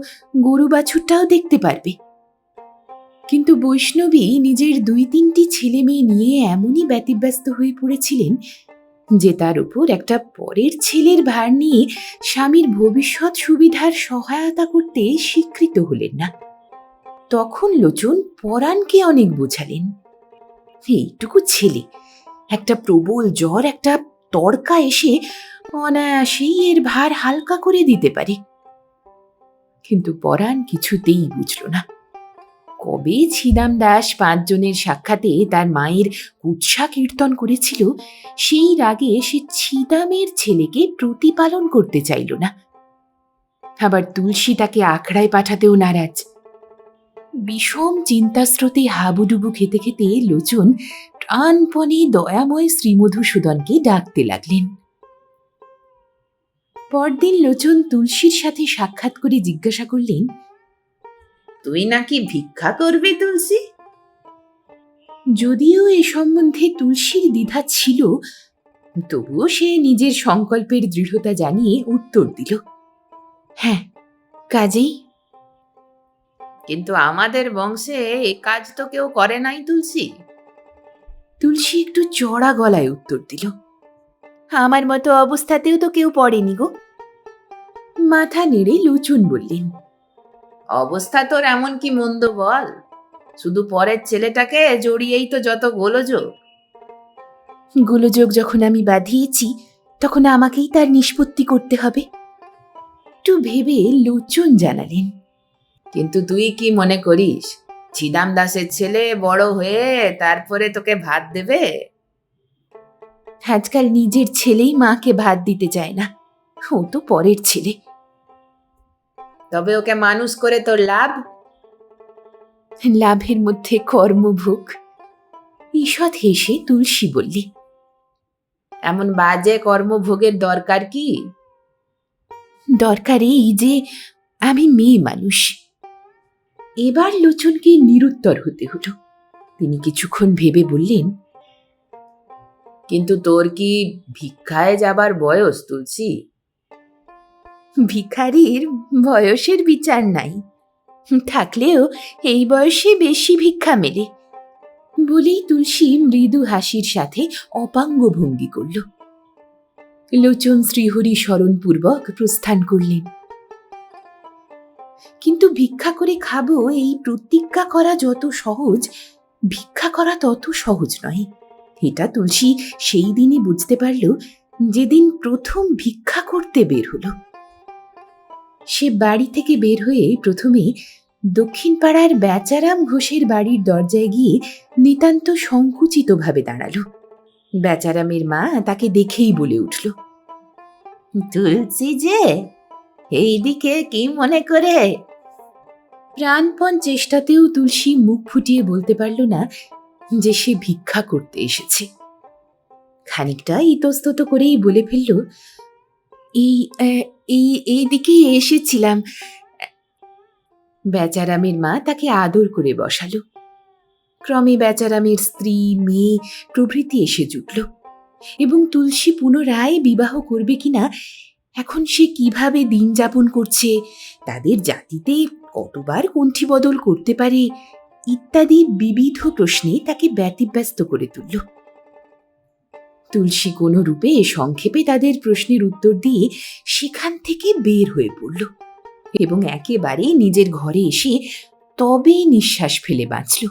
গরু বাছুরটাও দেখতে পারবে। কিন্তু বৈষ্ণবী নিজের 2-3টি ছেলে মেয়ে নিয়ে এমনই ব্যতিব্যস্ত হয়ে পড়েছিলেন যে তার উপর একটা পরের ছেলের ভার নিয়ে স্বামীর ভবিষ্যৎ সুবিধার সহায়তা করতে স্বীকৃত হলেন না। তখন লোচন পরাণকে অনেক বোঝালেন, এইটুকু ছেলে, একটা প্রবল জ্বর, একটা তড়কা এসে অনায়াসেই এর ভার হালকা করে দিতে পারে। কিন্তু পরাণ কিছুতেই বুঝল না। কবে ছিদাম দাস 5 জনের সাক্ষাতে তার মায়ের কুৎসা কীর্তন করেছিল, সেই রাগে সে ছিদামের ছেলেকে প্রতিপালন করতে চাইল না। আবার তুলসী তাকে আখড়ায় পাঠাতেও নারাজ। বিষম চিন্তাস্রোতে হাবুডুবু খেতে খেতে লোচন প্রাণপণে দয়াময় শ্রীমধুসূদনকে ডাকতে লাগলেন। পরদিন লোচন তুলসীর সাথে সাক্ষাৎ করে জিজ্ঞাসা করলেন, তুই নাকি ভিক্ষা করবি তুলসী? যদিও এ সম্বন্ধে তুলসীর দ্বিধা ছিল, তবুও সে নিজের সংকল্পের দৃঢ়তা জানিয়ে উত্তর দিল, হ্যাঁ, কাজেই। কিন্তু আমাদের বংশে এ কাজ তো কেউ করে নাই তুলসী। তুলসী একটু চড়া গলায় উত্তর দিল, আমার মতো অবস্থাতেও তো কেউ পড়েনি গো। মাথা নেড়ে লোচন বললেন, অবস্থা তোর এমন কি মন্দ বল? শুধু পরের ছেলেটাকে জড়িয়েই তো যত গোলযোগ। গোলযোগ যখন আমি বাঁধিয়েছি তখন আমাকেই তার নিষ্পত্তি করতে হবে। একটু ভেবে লোচন জানালেন, কিন্তু তুই কি মনে করিস ছিদাম দাসের ছেলে বড় হয়ে তারপরে তোকে ভাত দেবে? আজকাল নিজের ছেলেই মাকে ভাত দিতে চায় না, ও তো পরের ছেলে। তবে ওকে মানুষ করে তোর লাভ? লাভের মধ্যে কর্মভোগ। ঈষৎ হেসে তুলসী বললি, এমন বাজে কর্মভোগের দরকার কি? দরকার এই যে আমি মেয়ে মানুষ। এবার লোচনকে নিরুত্তর হতে হলো। তিনি কিছুক্ষণ ভেবে বললেন, কিন্তু তোর কি ভিক্ষায় যাবার বয়স তুলসী? ভিখারির বয়সের বিচার নাই, থাকলেও এই বয়সে বেশি ভিক্ষা মেলে বলেই তুলসী মৃদু হাসির সাথে অপাঙ্গ ভঙ্গি করল। লোচন শ্রীহরি স্মরণপূর্বক প্রস্থান করলেন। কিন্তু ভিক্ষা করে খাবো এই প্রতিজ্ঞা করা যত সহজ, ভিক্ষা করা তত সহজ নয়। এটা তুলসী সেই দিনই বুঝতে পারল যেদিন প্রথম ভিক্ষা করতে বের হলো। সে বাড়ি থেকে বের হয়ে প্রথমে দক্ষিণ পাড়ার বেচারাম ঘোষের বাড়ির দরজায় গিয়ে নিতান্ত সংকুচিতভাবে দাঁড়াল। বেচারামের মা তাকে দেখেই বলে উঠল, তুলসী যে, এইদিকে কি মনে করে? প্রাণপণ চেষ্টাতেও তুলসী মুখ ফুটিয়ে বলতে পারল না যে সে ভিক্ষা করতে এসেছে। খানিকটা ইতস্তত করেই বলে ফেলল, এই দিকে এসেছিলাম। বেচারামের মা তাকে আদর করে বসালো। ক্রমে বেচারামের স্ত্রী, মেয়ে প্রভৃতি এসে জুটল এবং তুলসী পুনরায় বিবাহ করবে কিনা, এখন সে কিভাবে দিন যাপন করছে, তাদের জাতিতে কতবার কণ্ঠী বদল করতে পারে ইত্যাদি বিবিধ প্রশ্নে তাকে ব্যতিব্যস্ত করে তুলল। তুলসী কোনো রূপে সংক্ষেপে তাদের প্রশ্নের উত্তর দিয়ে সেখান থেকে বের হয়ে পড়ল এবং একেবারে নিজের ঘরে এসে তবে নিঃশ্বাস ফেলে বাঁচল।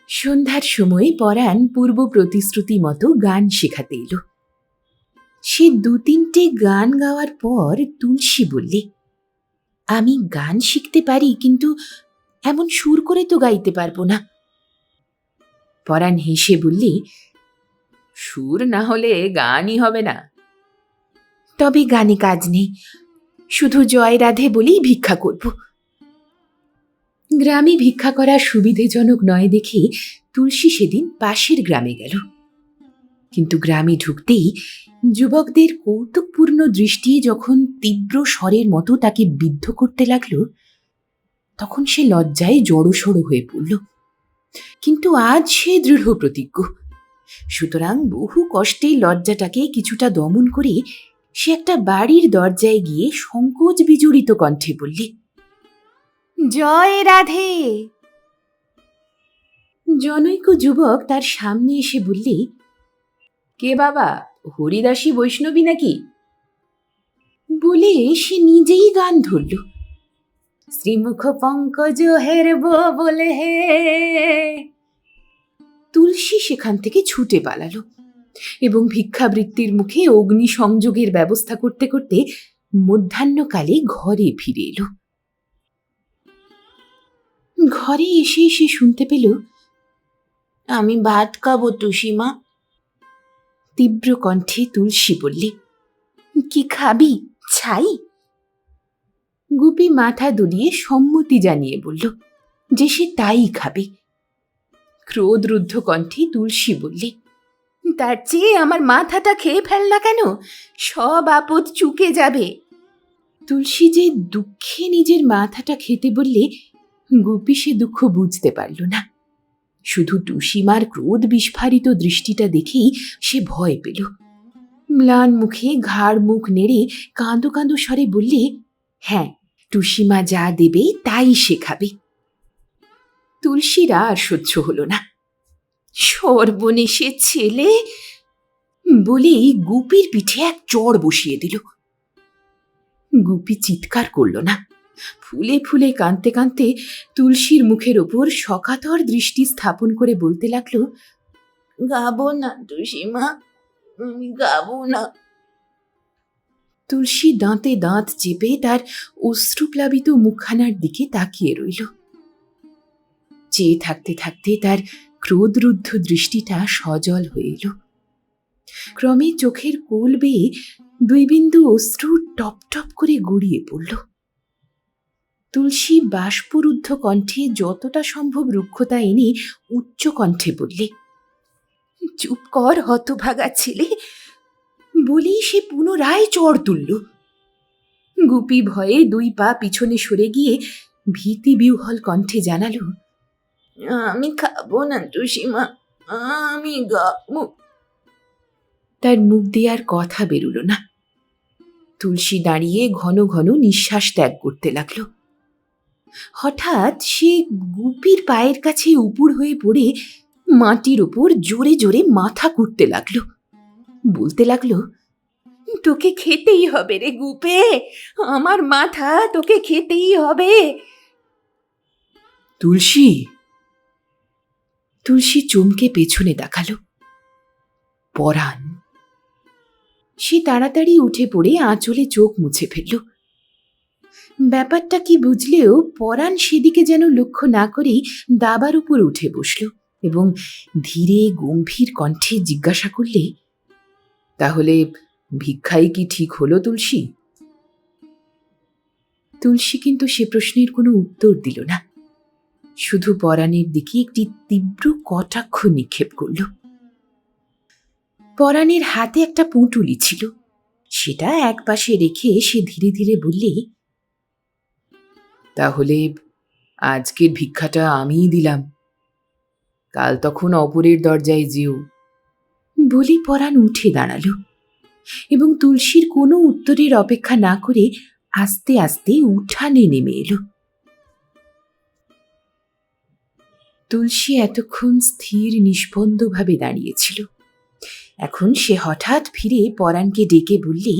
সন্ধ্যার সময় পরাণ পূর্ব প্রতিশ্রুতি মতো গান শেখাতে এলো। সে ২-৩টে গান গাওয়ার পর তুলসী বললে, আমি গান শিখতে পারি, কিন্তু এমন সুর করে তো গাইতে পারবো না। পরাণ হেসে বললে, সুর না হলে গানই হবে না। তবে গানে কাজ নেই, শুধু জয় রাধে বলেই ভিক্ষা করব। গ্রামে ভিক্ষা করা সুবিধেজনক নয় দেখে তুলসী সেদিন পাশের গ্রামে গেল। কিন্তু গ্রামে ঢুকতেই যুবকদের কৌতুকপূর্ণ দৃষ্টি যখন তীব্র স্বরের মতো তাকে বিদ্ধ করতে লাগল, তখন সে লজ্জায় জড়সড় হয়ে পড়ল। কিন্তু আজ সে দৃঢ় প্রতিজ্ঞ। সুতরাং বহু কষ্টে লজ্জাটাকে কিছুটা দমন করে সে একটা বাড়ির দরজায় গিয়ে সংকোচ বিজড়িত কণ্ঠে বললে, জয় রাধে। জনৈক যুবক তার সামনে এসে বললে, কে বাবা, হরিদাসী বৈষ্ণবী নাকি? বলে সে নিজেই গান ধরল, শ্রীমুখ পঙ্কজ হেরব বলে হে। তুলসী সেখান থেকে ছুটে পালালো এবং ভিক্ষাবৃত্তির মুখে অগ্নি সংযোগের ব্যবস্থা করতে করতে মধ্যাহ্নকালে ঘরে ফিরে এলো। ঘরে এসে সে শুনতে পেল, আমি ভাত খাবো তুষিমা। তীব্র কণ্ঠে তুলসী বললে, কি খাবি, ছাই? গুপি মাথা দুলিয়ে সম্মতি জানিয়ে বলল যে সে তাই খাবে। ক্রোধরুদ্ধ কণ্ঠে তুলসী বললে, তার চেয়ে আমার মাথাটা খেয়ে ফেল না কেন, সব আপদ চুকে যাবে। তুলসী যে দুঃখে নিজের মাথাটা খেতে বললে, গুপি সে দুঃখ বুঝতে পারল না। শুধু টুসিমার ক্রোধ বিস্ফারিত দৃষ্টিটা দেখেই সে ভয় পেল। ম্লান মুখে ঘাড় মুখ নেড়ে কাঁদো কাঁদো স্বরে বললে, হ্যাঁ, টুসিমা যা দেবে তাই সে খাবে। তুলসীর আর সহ্য হলো না। সর্বনেশে ছেলে বলেই গুপির পিঠে এক চড় বসিয়ে দিল। গুপি চিৎকার করল না, ফুলে ফুলে কাঁদতে কাঁদতে তুলসীর মুখের ওপর সকাতর দৃষ্টি স্থাপন করে বলতে লাগলো, গাবো না টুসিমা, আমি গাবো না। তুলসী দাঁতে দাঁত চেপে তার অশ্রুপ্লাবিত মুখখানার দিকে তাকিয়ে রইল। চেয়ে থাকতে থাকতে তার ক্রোধরুদ্ধ দৃষ্টিটা সজল হয়ে এলো। ক্রমে চোখের কোল বেয়ে 2 বিন্দু অশ্রু টপ টপ করে গড়িয়ে পড়ল। তুলসী বাষ্পরুদ্ধ কণ্ঠে যতটা সম্ভব রুক্ষতা এনে উচ্চ কণ্ঠে বললে, চুপ কর হতভাগা ছেলে, বলেই সে পুনরায় চড় তুলল। গুপি ভয়ে 2 পা পিছনে সরে গিয়ে ভীতি বিহ্বল কণ্ঠে জানালো, আমি খাবো না টুসিমা, আমি গাবো। তার মুখ দিয়ে আর কথা বেরুল না। তুলসী দাঁড়িয়ে ঘন ঘন নিঃশ্বাস ত্যাগ করতে লাগল। হঠাৎ সে গুপির পায়ের কাছে উপুড় হয়ে পড়ে মাটির ওপর জোরে জোরে মাথা কুটতে লাগল। বলতে লাগলো, তোকে খেতেই হবে রে গুপে, আমার মাথা তোকে খেতেই হবে। তুলসী। তুলসী চমকে পেছনে তাকালো। পরাণ। সে তাড়াতাড়ি উঠে পড়ে আঁচলে চোখ মুছে ফেলল। ব্যাপারটা কি বুঝলেও পরাণ সেদিকে যেন লক্ষ্য না করেই দাবার উপর উঠে বসল এবং ধীরে গম্ভীর কণ্ঠে জিজ্ঞাসা করলে, তাহলে ভিক্ষাই কি ঠিক হলো তুলসী? তুলসী কিন্তু সে প্রশ্নের কোনো উত্তর দিল না, শুধু পরাণের দিকে একটি তীব্র কটাক্ষ নিক্ষেপ করল। পরাণের হাতে একটা পুঁটুলি ছিল, সেটা একপাশে রেখে সে ধীরে ধীরে বললে, তাহলে আজকের ভিক্ষাটা আমিই দিলাম, কাল তখন অপরের দরজায় যেও। বলে পরাণ উঠে দাঁড়াল এবং তুলসীর কোনো উত্তরের অপেক্ষা না করে আস্তে আস্তে উঠানে নেমে এলো। তুলসী এতক্ষণ স্থির নিষ্পন্দভাবে দাঁড়িয়েছিল। এখন সে হঠাৎ ফিরে পরাণকে ডেকে বললে,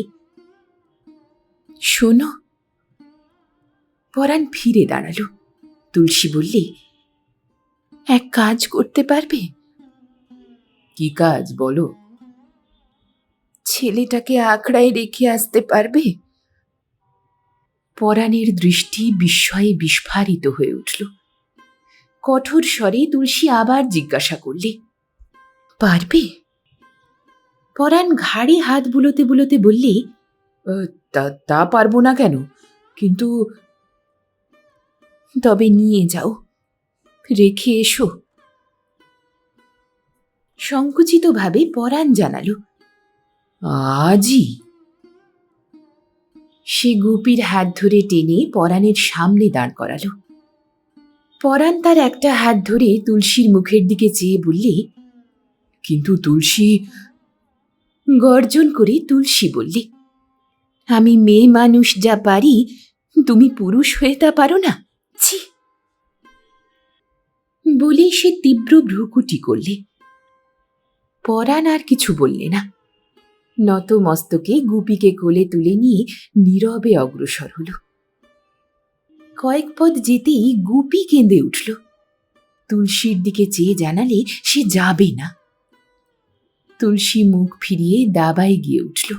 শোনো। পরাণ ফিরে দাঁড়ালো। তুলসী বললে, এক কাজ করতে পারবে? কি কাজ বলো? ছেলেটাকে আখড়ায় রেখে আসতে পারবে? পরাণের দৃষ্টি বিস্ময়ে বিস্ফারিত হয়ে উঠল। কঠোর স্বরে তুলসী আবার জিজ্ঞাসা করলে, পারবে? পরাণ ঘাড়ে হাত বুলোতে বুলোতে বললে, তা পারবো না কেন, কিন্তু তবে নিয়ে যাও, রেখে এসো। সংকুচিতভাবে পরাণ জানালো, আজই? সে গুপির হাত ধরে টেনে পরাণের সামনে দাঁড় করালো। পরাণ তার একটা হাত ধরে তুলসীর মুখের দিকে চেয়ে বললে, কিন্তু তুলসী। গর্জন করে তুলসী বললে, আমি মেয়ে মানুষ যা পারি তুমি পুরুষ হয়ে তা পারো না? ছি! বলে সে তীব্র ভ্রুকুটি করলে। পরাণ আর কিছু বললে না। নত মস্তকে গুপিকে কোলে তুলে নিয়ে নীরবে অগ্রসর হল। কয়েক পদ যেতেই গুপি কেঁদে উঠল। তুলসীর দিকে চেয়ে জানালে সে যাবে না। তুলসী মুখ ফিরিয়ে দাবায় গিয়ে উঠল।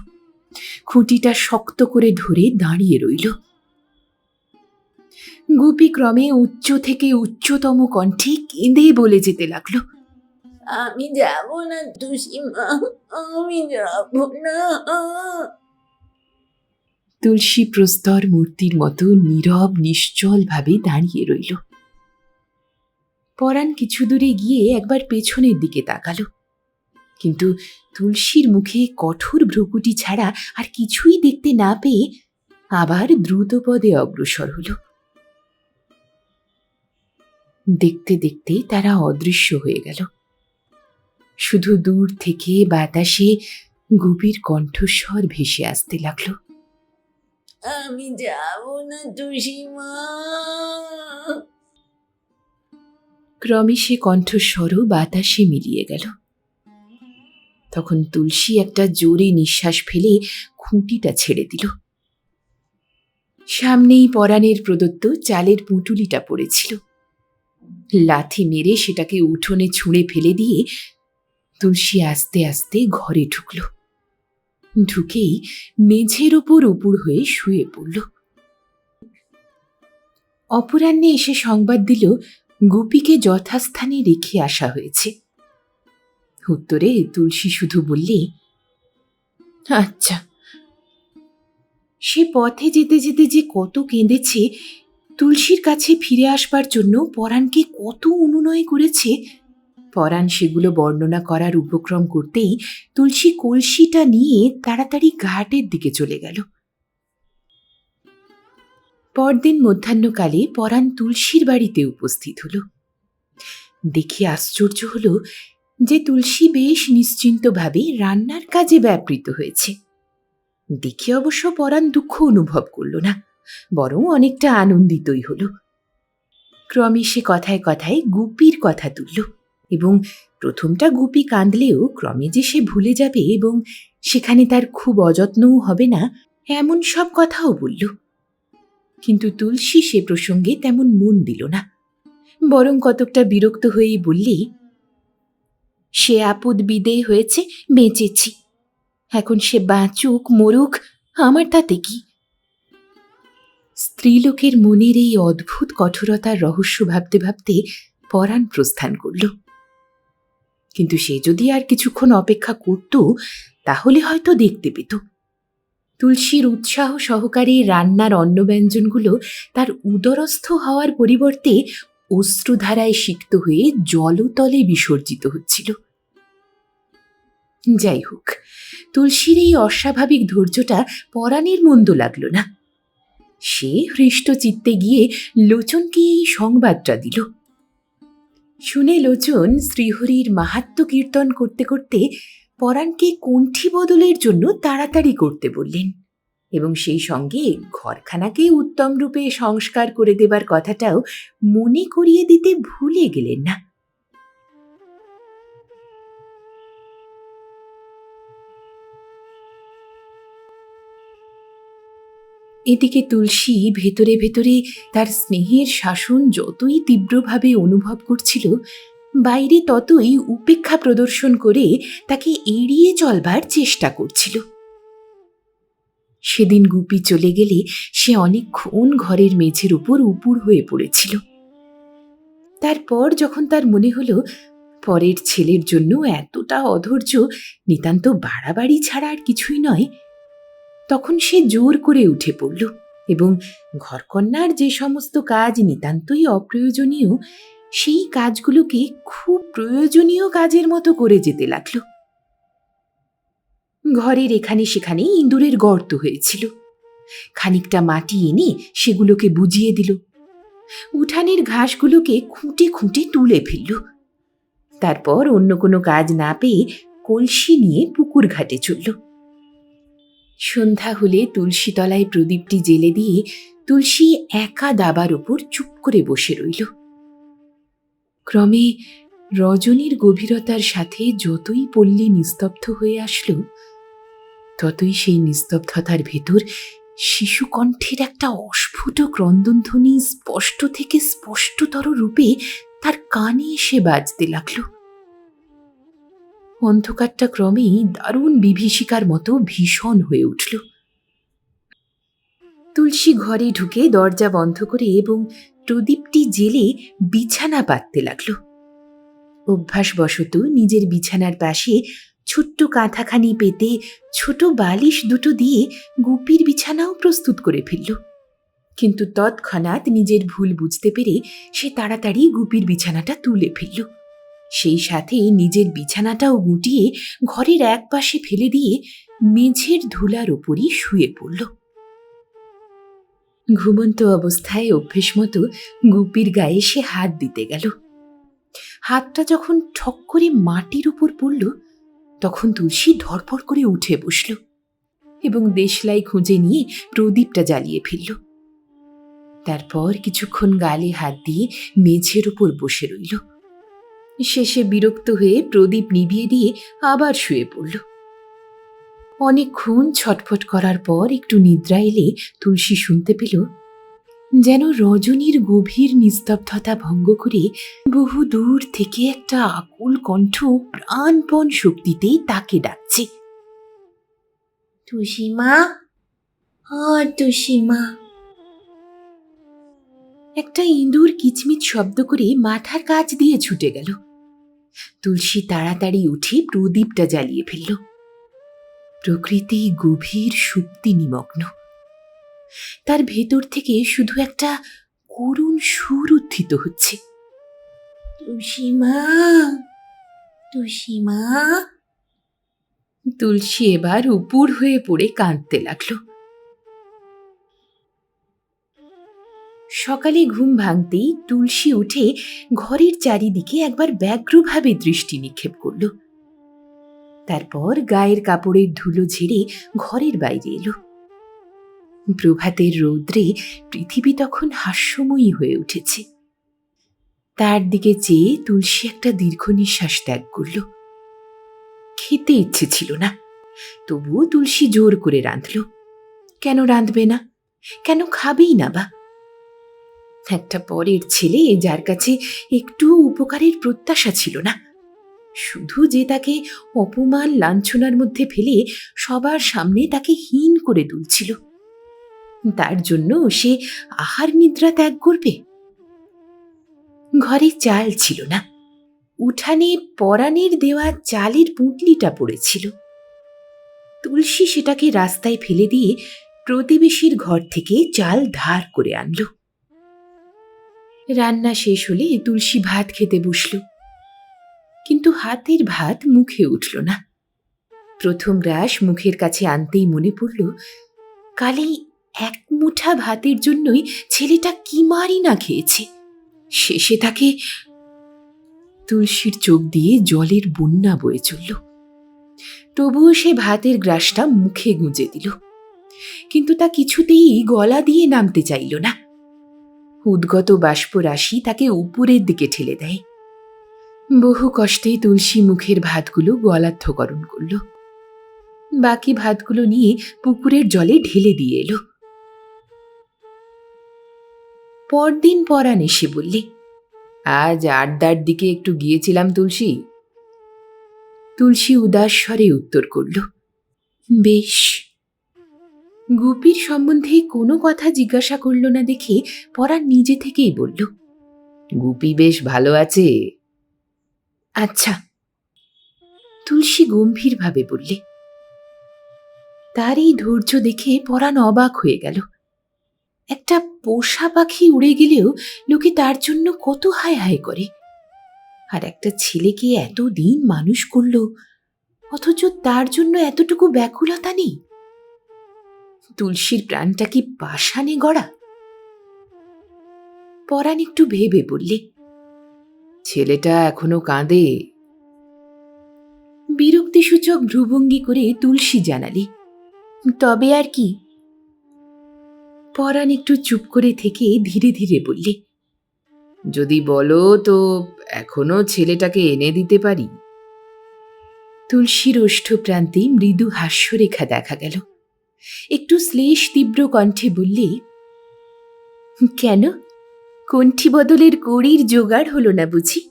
খুঁটিটা শক্ত করে ধরে দাঁড়িয়ে রইল। গুপি ক্রমে উচ্চ থেকে উচ্চতম কণ্ঠে কেঁদে বলে যেতে লাগলো, আমি যাব না তুলসীমা, আমি যাব না। তুলসী প্রস্তর মূর্তির মতো নীরব নিশ্চল ভাবে দাঁড়িয়ে রইল। পরাণ কিছু দূরে গিয়ে একবার পেছনের দিকে তাকালো, কিন্তু তুলসীর মুখে কঠোর ভ্রুকুটি ছাড়া আর কিছুই দেখতে না পেয়ে আবার দ্রুত পদে অগ্রসর হল। দেখতে দেখতে তারা অদৃশ্য হয়ে গেল। শুধু দূর থেকে বাতাসে গুপির কণ্ঠস্বর ভেসে আসতে লাগলো, আমি যাব না তুলসীমা। ক্রমে সে কণ্ঠস্বরও বাতাসে মিলিয়ে গেল। তখন তুলসী একটা জোরে নিঃশ্বাস ফেলে খুঁটিটা ছেড়ে দিল। সামনেই পরাণের প্রদত্ত চালের পুঁটুলিটা পড়েছিল। লাথি মেরে সেটাকে উঠোনে ছুঁড়ে ফেলে দিয়ে তুলসী আস্তে আস্তে ঘরে ঢুকল। ঢুকেই মেঝের ওপর উপুড় হয়ে শুয়ে পড়ল। অপরাহ্নে এসে সংবাদ দিল গুপিকে যথাস্থানে রেখে আসা হয়েছে। উত্তরে তুলসী শুধু বললে, আচ্ছা। সে পথে যেতে যেতে যে কত কেঁদেছে, তুলসীর কাছে ফিরে আসবার জন্য পরাণকে কত অনুনয় করেছে, পরাণ সেগুলো বর্ণনা করার উপক্রম করতেই তুলসী কলসিটা নিয়ে তাড়াতাড়ি ঘাটের দিকে চলে গেল। পরদিন মধ্যাহ্নকালে পরাণ তুলসীর বাড়িতে উপস্থিত হল। দেখে আশ্চর্য হল যে তুলসী বেশ নিশ্চিন্তভাবে রান্নার কাজে ব্যাপৃত হয়েছে। দেখে অবশ্য পরাণ দুঃখ অনুভব করল না, বরং অনেকটা আনন্দিতই হল। ক্রমে সে কথায় কথায় গুপির কথা তুলল এবং প্রথমটা গুপি কাঁদলেও ক্রমে যে সে ভুলে যাবে এবং সেখানে তার খুব অযত্নও হবে না, এমন সব কথাও বলল। কিন্তু তুলসী সে প্রসঙ্গে তেমন মন দিল না, বরং কতকটা বিরক্ত হয়েই বললে, সে আপদ বিদেয় হয়েছে, বেঁচেছি। এখন সে বাঁচুক মরুক, আমার তাতে কি? স্ত্রীলোকের মনের এই অদ্ভুত কঠোরতার রহস্য ভাবতে ভাবতে পরাণ প্রস্থান করল। কিন্তু সে যদি আর কিছুক্ষণ অপেক্ষা করত তাহলে হয়তো দেখতে পেত তুলসীর উৎসাহ সহকারে রান্নার অন্নব্যঞ্জনগুলো তার উদরস্থ হওয়ার পরিবর্তে অশ্রুধারায় সিক্ত হয়ে জলতলে বিসর্জিত হচ্ছিল। যাই হোক, তুলসীর এই অস্বাভাবিক ধৈর্যটা পরাণের মন্দ লাগল না। সে হৃষ্ট চিত্তে গিয়ে লোচনকে এই সংবাদটা দিল। শুনে লোচন শ্রীহরির মাহাত্ম্য কীর্তন করতে করতে পরাণকে কণ্ঠী বদলের জন্য তাড়াতাড়ি করতে বললেন এবং সেই সঙ্গে ঘরখানাকে উত্তম রূপে সংস্কার করে দেবার কথাটাও মনে করিয়ে দিতে ভুলে গেলেন না। এদিকে তুলসী ভেতরে ভেতরে তার স্নেহের শাসন যতই তীব্রভাবে অনুভব করছিল, বাইরে ততই উপেক্ষা প্রদর্শন করে তাকে এড়িয়ে চলবার চেষ্টা করছিল। সেদিন গুপি চলে গেলে সে অনেকক্ষণ ঘরের মেঝের উপর উপুড় হয়ে পড়েছিল। তারপর যখন তার মনে হলো পরের ছেলের জন্য এতটা অধৈর্য নিতান্ত বাড়াবাড়ি ছাড়া আর কিছুই নয়, তখন সে জোর করে উঠে পড়ল এবং ঘরকন্নার যে সমস্ত কাজ নিতান্তই অপ্রয়োজনীয় সেই কাজগুলোকে খুব প্রয়োজনীয় কাজের মতো করে যেতে লাগল। ঘরের এখানে সেখানে ইঁদুরের গর্ত হয়েছিল, খানিকটা মাটি এনে সেগুলোকে বুঝিয়ে দিল। উঠানের ঘাসগুলোকে খুঁটে খুঁটে তুলে ফেলল। তারপর অন্য কোনো কাজ না পেয়ে কলসি নিয়ে পুকুর ঘাটে চলল। সন্ধ্যা হলে তুলসী তলায় প্রদীপটি জ্বেলে দিয়ে তুলসী একা দাবার ওপর চুপ করে বসে রইল। ক্রমে রজনীর গভীরতার সাথে যতই পল্লী নিস্তব্ধ হয়ে আসলো, ততই সেই নিস্তব্ধতার ভেতর শিশুকণ্ঠের একটা অস্ফুট ক্রন্দনধ্বনি স্পষ্ট থেকে স্পষ্টতর রূপে তার কানে এসে বাজতে লাগল। অন্ধকারটা ক্রমেই দারুণ বিভীষিকার মতো ভীষণ হয়ে উঠল। তুলসী ঘরে ঢুকে দরজা বন্ধ করে এবং প্রদীপটি জেলে বিছানা পাততে লাগল। অভ্যাসবশত নিজের বিছানার পাশে ছোট্ট কাঁথাখানি পেতে ছোট বালিশ দুটো দিয়ে গুপির বিছানাও প্রস্তুত করে ফেলল। কিন্তু তৎক্ষণাৎ নিজের ভুল বুঝতে পেরে সে তাড়াতাড়ি গুপির বিছানাটা তুলে ফেলল। সেই সাথে নিজের বিছানাটাও গুটিয়ে ঘরের এক পাশে ফেলে দিয়ে মেঝের ধুলার ওপরই শুয়ে পড়ল। ঘুমন্ত অবস্থায় অভ্যেস মতো গুপির গায়ে সে হাত দিতে গেল। হাতটা যখন ঠক করে মাটির উপর পড়ল, তখন তুলসী ধড়ফড় করে উঠে বসল এবং দেশলাই খুঁজে নিয়ে প্রদীপটা জ্বালিয়ে ফেলল। তারপর কিছুক্ষণ গালে হাত দিয়ে মেঝের উপর বসে রইল। শেষে বিরক্ত হয়ে প্রদীপ নিভিয়ে দিয়ে আবার শুয়ে পড়ল। অনেকক্ষণ ছটফট করার পর একটু নিদ্রা এলে তুলসী শুনতে পেল যেন রজনীর গভীর নিস্তব্ধতা ভঙ্গ করে বহু দূর থেকে একটা আকুল কণ্ঠ প্রাণপণ শক্তিতে তাকে ডাকছে, তুষিমা, তুষিমা। একটা ইঁদুর কিচমিচ শব্দ করে মাথার কাছ দিয়ে ছুটে গেল। তুলসী তাড়াতাড়ি উঠে প্রদীপটা জ্বালিয়ে ফেলল। প্রকৃতি গভীর সুপ্তি নিমগ্ন। তার ভেতর থেকে শুধু একটা করুণ সুর উত্থিত হচ্ছে, তুষিমা, তুষিমা। তুলসী এবার উপুড় হয়ে পড়ে কাঁদতে লাগল। সকালে ঘুম ভাঙতেই তুলসী উঠে ঘরের চারিদিকে একবার ব্যগ্রভাবে দৃষ্টি নিক্ষেপ করল। তারপর গায়ের কাপড়ের ধুলো ঝেড়ে ঘরের বাইরে এলো। প্রভাতের রৌদ্রে পৃথিবী তখন হাস্যময়ী হয়ে উঠেছে। তার দিকে চেয়ে তুলসী একটা দীর্ঘ নিঃশ্বাস ত্যাগ করল। খেতে ইচ্ছে ছিল না, তবুও তুলসী জোর করে রাঁধল। কেন রাঁধবে না? কেন খাবেই না বা? একটা পরের ছেলে যার কাছে একটু উপকারের প্রত্যাশা ছিল না, শুধু যে তাকে অপমান লাঞ্ছনার মধ্যে ফেলে সবার সামনে তাকে হীন করে তুলছিল, তার জন্য সে আহার নিদ্রা ত্যাগ করবে? ঘরে চাল ছিল না, উঠানে পরাণের দেওয়া চালের পুঁটলিটা পড়েছিল। তুলসী সেটাকে রাস্তায় ফেলে দিয়ে প্রতিবেশীর ঘর থেকে চাল ধার করে আনল। রান্না শেষ হলে তুলসী ভাত খেতে বসল, কিন্তু হাতের ভাত মুখে উঠল না। প্রথম গ্রাস মুখের কাছে আনতেই মনে পড়ল, কালি এক মুঠা ভাতের জন্যই ছেলেটা কি মারি না খেয়েছে। শেষে তাকে তুলসীর চোখ দিয়ে জলের বন্যা বয়ে চলল। তবুও সে ভাতের গ্রাসটা মুখে গুঁজে দিল। কিন্তু তা কিছুতেই গলা দিয়ে নামতে চাইল না। উদ্গত বাষ্পরাশি তাকে উপরের দিকে ঠেলে দেয়। বহু কষ্টে তুলসী মুখের ভাতগুলো গলার্ধকরণ করল। বাকি ভাতগুলো নিয়ে পুকুরের জলে ঢেলে দিয়ে এলো। পরদিন পরাণ এসে বললে, আজ আড্ডার দিকে একটু গিয়েছিলাম তুলসী। তুলসী উদাস স্বরে উত্তর করল, বেশ। গুপির সম্বন্ধে কোনো কথা জিজ্ঞাসা করল না দেখে পরাণ নিজে থেকেই বলল, গুপি বেশ ভালো আছে। আচ্ছা। তুলসী গম্ভীরভাবে বললে। তার এই ধৈর্য দেখে পরাণ অবাক হয়ে গেল। একটা পোষা পাখি উড়ে গেলেও লোকে তার জন্য কত হায় হায় করে, আর একটা ছেলেকে এতদিন মানুষ করল, অথচ তার জন্য এতটুকু ব্যাকুলতা নেই। তুলসীর প্রাণটা কি পাষাণে গড়া? পরাণ একটু ভেবে বললে, ছেলেটা এখনো কাঁদে। বিরক্তিসূচক ভ্রুভঙ্গি করে তুলসী জানালে, তবে আর কি? পরাণ একটু চুপ করে থেকে ধীরে ধীরে বললে, যদি বলো তো এখনো ছেলেটাকে এনে দিতে পারি। তুলসীর ওষ্ঠ প্রান্তে মৃদু হাস্যরেখা দেখা গেল। একটু শ্লেষ তীব্র কণ্ঠে বললে, কেন, কণ্ঠী বদলের কড়ির জোগাড় হলো না বুঝি?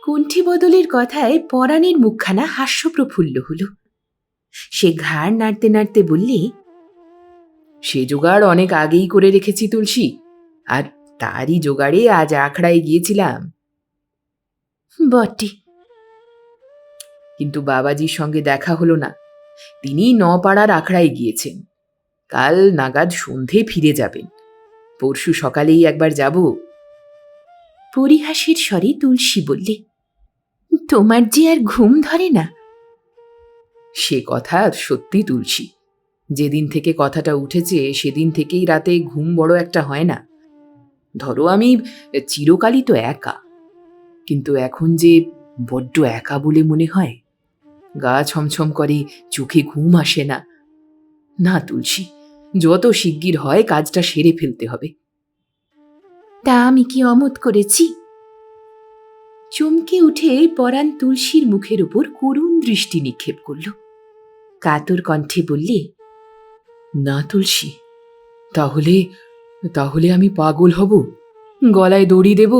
কণ্ঠী বদলের কথায় পরাণের মুখখানা হাস্যপ্রফুল্ল হল। সে ঘাড় নাড়তে নাড়তে বললে, সে জোগাড় অনেক আগেই করে রেখেছি তুলসী, আর তারই জোগাড়ে আজ আখড়ায় গিয়েছিলাম। বটে। কিন্তু বাবাজির সঙ্গে দেখা হলো না। তিনি নপাড়ার আখড়ায় গিয়েছেন। কাল নাগাদ সন্ধে ফিরে যাবেন। পরশু সকালেই একবার যাব। পরিহাসের স্বরে তুলসী বললে, তোমার যে আর ঘুম ধরে না? সে কথা সত্যি তুলসী, যেদিন থেকে কথাটা উঠেছে সেদিন থেকেই রাতে ঘুম বড় একটা হয় না। ধরো আমি চিরকালই তো একা, কিন্তু এখন যে বড্ড একা বলে মনে হয়। গা ছমছম করে, চোখে ঘুম আসে না। না তুলসী, যত শিগগির হয় কাজটা সেরে ফেলতে হবে। তা আমি কি অমত করেছি? চমকে উঠে পরাণ তুলসীর মুখের উপর করুণ দৃষ্টি নিক্ষেপ করল। কাতর কণ্ঠে বললে, না তুলসী, তাহলে তাহলে আমি পাগল হব, গলায় দড়ি দেব।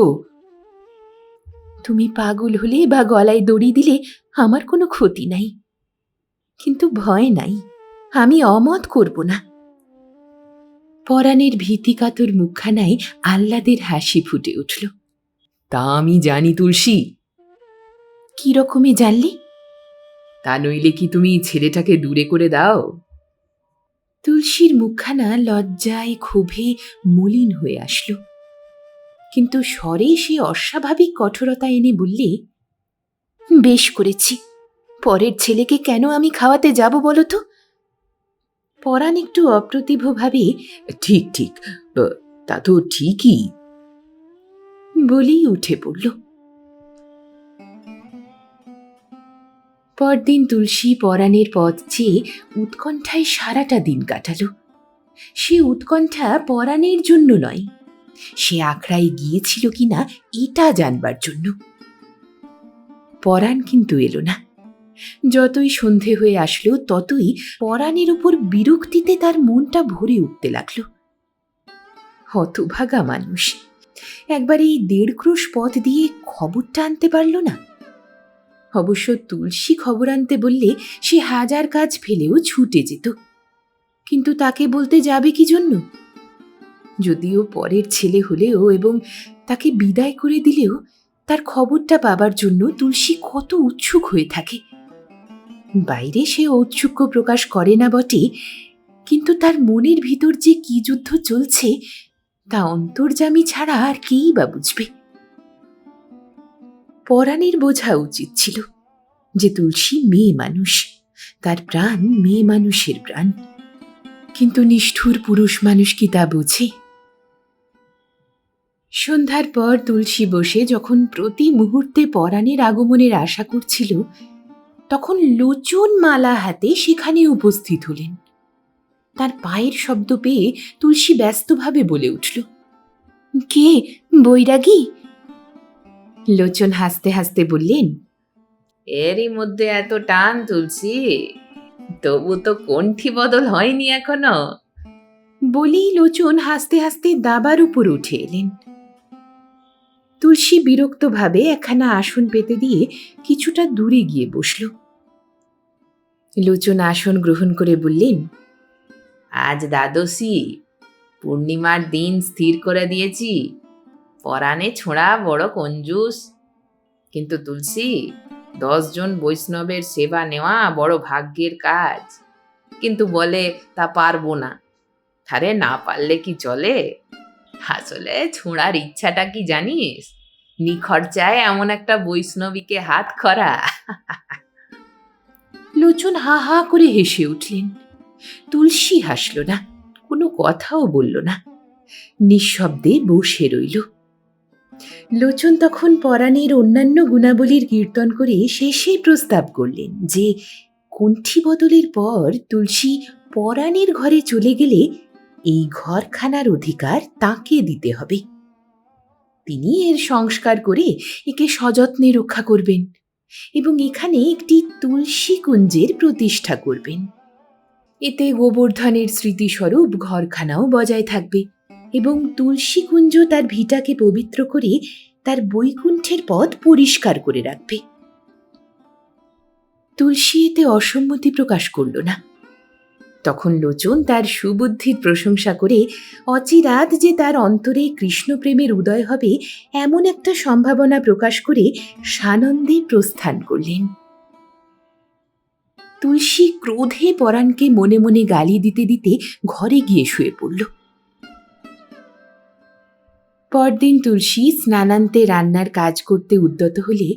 তুমি পাগল হলে বা গলায় দড়ি দিলে আমার কোনো ক্ষতি নাই, কিন্তু ভয় নাই, আমি অমত করব না। পরাণের ভীতিকাতর মুখখানায় আহ্লাদের হাসি ফুটে উঠল। তা আমি জানি তুলসী। কি রকমে জানলে? তা নইলে কি তুমি ছেলেটাকে দূরে করে দাও? তুলসীর মুখখানা লজ্জায় ক্ষোভে মলিন হয়ে আসলো, কিন্তু স্বরে সে অস্বাভাবিক কঠোরতা এনে বললে, বেশ করেছি। পরের ছেলেকে কেন আমি খাওয়াতে যাব বলো তো? পরাণ একটু অপ্রতিভভাবে, ঠিক ঠিক, তা তো ঠিকই বলেই উঠে পড়ল। পরদিন তুলসী পরাণের পথ চেয়ে উৎকণ্ঠায় সারাটা দিন কাটাল। সে উৎকণ্ঠা পরাণের জন্য নয়, সে আখড়ায় গিয়েছিল কিনা এটা জানবার জন্য। পরাণ কিন্তু এলো না। যতই সন্ধে হয়ে আসলো ততই পরাণের উপর বিরক্তিতে তার মনটা ভরে উঠতে লাগলো। হতভাগা মানুষ, একবার এই 1.5 ক্রোশ পথ দিয়ে খবরটা আনতে পারল না। অবশ্য তুলসী খবর আনতে বললে সে হাজার কাজ ফেলেও ছুটে যেত, কিন্তু তাকে বলতে যাবে কি জন্য? যদিও পরের ছেলে হলেও এবং তাকে বিদায় করে দিলেও তার খবরটা পাবার জন্য তুলসী কত উৎসুক হয়ে থাকে। বাইরে সে ঔৎসুক্য প্রকাশ করে না বটে, কিন্তু তার মনের ভিতর যে কি যুদ্ধ চলছে তা অন্তর্যামী ছাড়া আর কেই বা বুঝবে। পরাণের বোঝা উচিত ছিল যে তুলসী মেয়ে মানুষ, তার প্রাণ মেয়ে মানুষের প্রাণ, কিন্তু নিষ্ঠুর পুরুষ মানুষ কি তা বোঝে? সন্ধ্যার পর তুলসী বসে যখন প্রতি মুহূর্তে পরাণের আগমনের আশা করছিল, তখন লোচন মালা হাতে সেখানে উপস্থিত হলেন। তার পায়ের শব্দ পেয়ে তুলসী ব্যস্তভাবে বলে উঠল, কে, বৈরাগী? লোচন হাসতে হাসতে বললেন, এরই মধ্যে এত টান তুলসী, তবু তো কণ্ঠী বদল হয়নি এখনো। বলেই লোচন হাসতে হাসতে দাবার উপর উঠে এলেন। তুলসী বিরক্তভাবে একখানা আসন পেতে দিয়ে কিছুটা দূরে গিয়ে বসল। লোচন আসন গ্রহণ করে বললেন, আজ দ্বাদশী, পূর্ণিমার দিন স্থির করে দিয়েছি। পরাণে ছোঁড়া বড় কঞ্জুস, কিন্তু তুলসী, 10 জন বৈষ্ণবের সেবা নেওয়া বড় ভাগ্যের কাজ, কিন্তু বলে তা পারবো না। আরে না পারলে কি চলে? আসলে ছোঁড়ার ইচ্ছাটা কি জানিস? নিখরচায় এমন একটা বৈষ্ণবীকে হাত করা। লোচন হা হা করে হেসে উঠলেন। তুলসী হাসল না, কোনো কথাও বলল না, নিঃশব্দে বসে রইল। লোচন তখন পরাণের অন্যান্য গুণাবলীর কীর্তন করে শেষে প্রস্তাব করলেন যে কণ্ঠী বদলের পর তুলসী পরাণের ঘরে চলে গেলে এই ঘরখানার অধিকার তাকে দিতে হবে। তিনি এর সংস্কার করে একে সযত্নে রক্ষা করবেন এবং এখানে একটি তুলসী কুঞ্জের প্রতিষ্ঠা করবেন। এতে গোবর্ধনের স্মৃতিস্বরূপ ঘরখানাও বজায় থাকবে এবং তুলসী কুঞ্জ তার ভিটাকে পবিত্র করে তার বৈকুণ্ঠের পথ পরিষ্কার করে রাখবে। তুলসী এতে অসম্মতি প্রকাশ করল না। তখন লোচন তার সুবুদ্ধির প্রশংসা করে অচিরাত যে তার অন্তরে কৃষ্ণপ্রেমের উদয় হবে এমন একটা সম্ভাবনা প্রকাশ করে সানন্দে প্রস্থান করলেন। তুলসী ক্রোধে পরাণকে মনে মনে গালি দিতে দিতে ঘরে গিয়ে শুয়ে পড়ল। পরদিন তুলসী স্নানান্তে রান্নার কাজ করতে উদ্যত হলে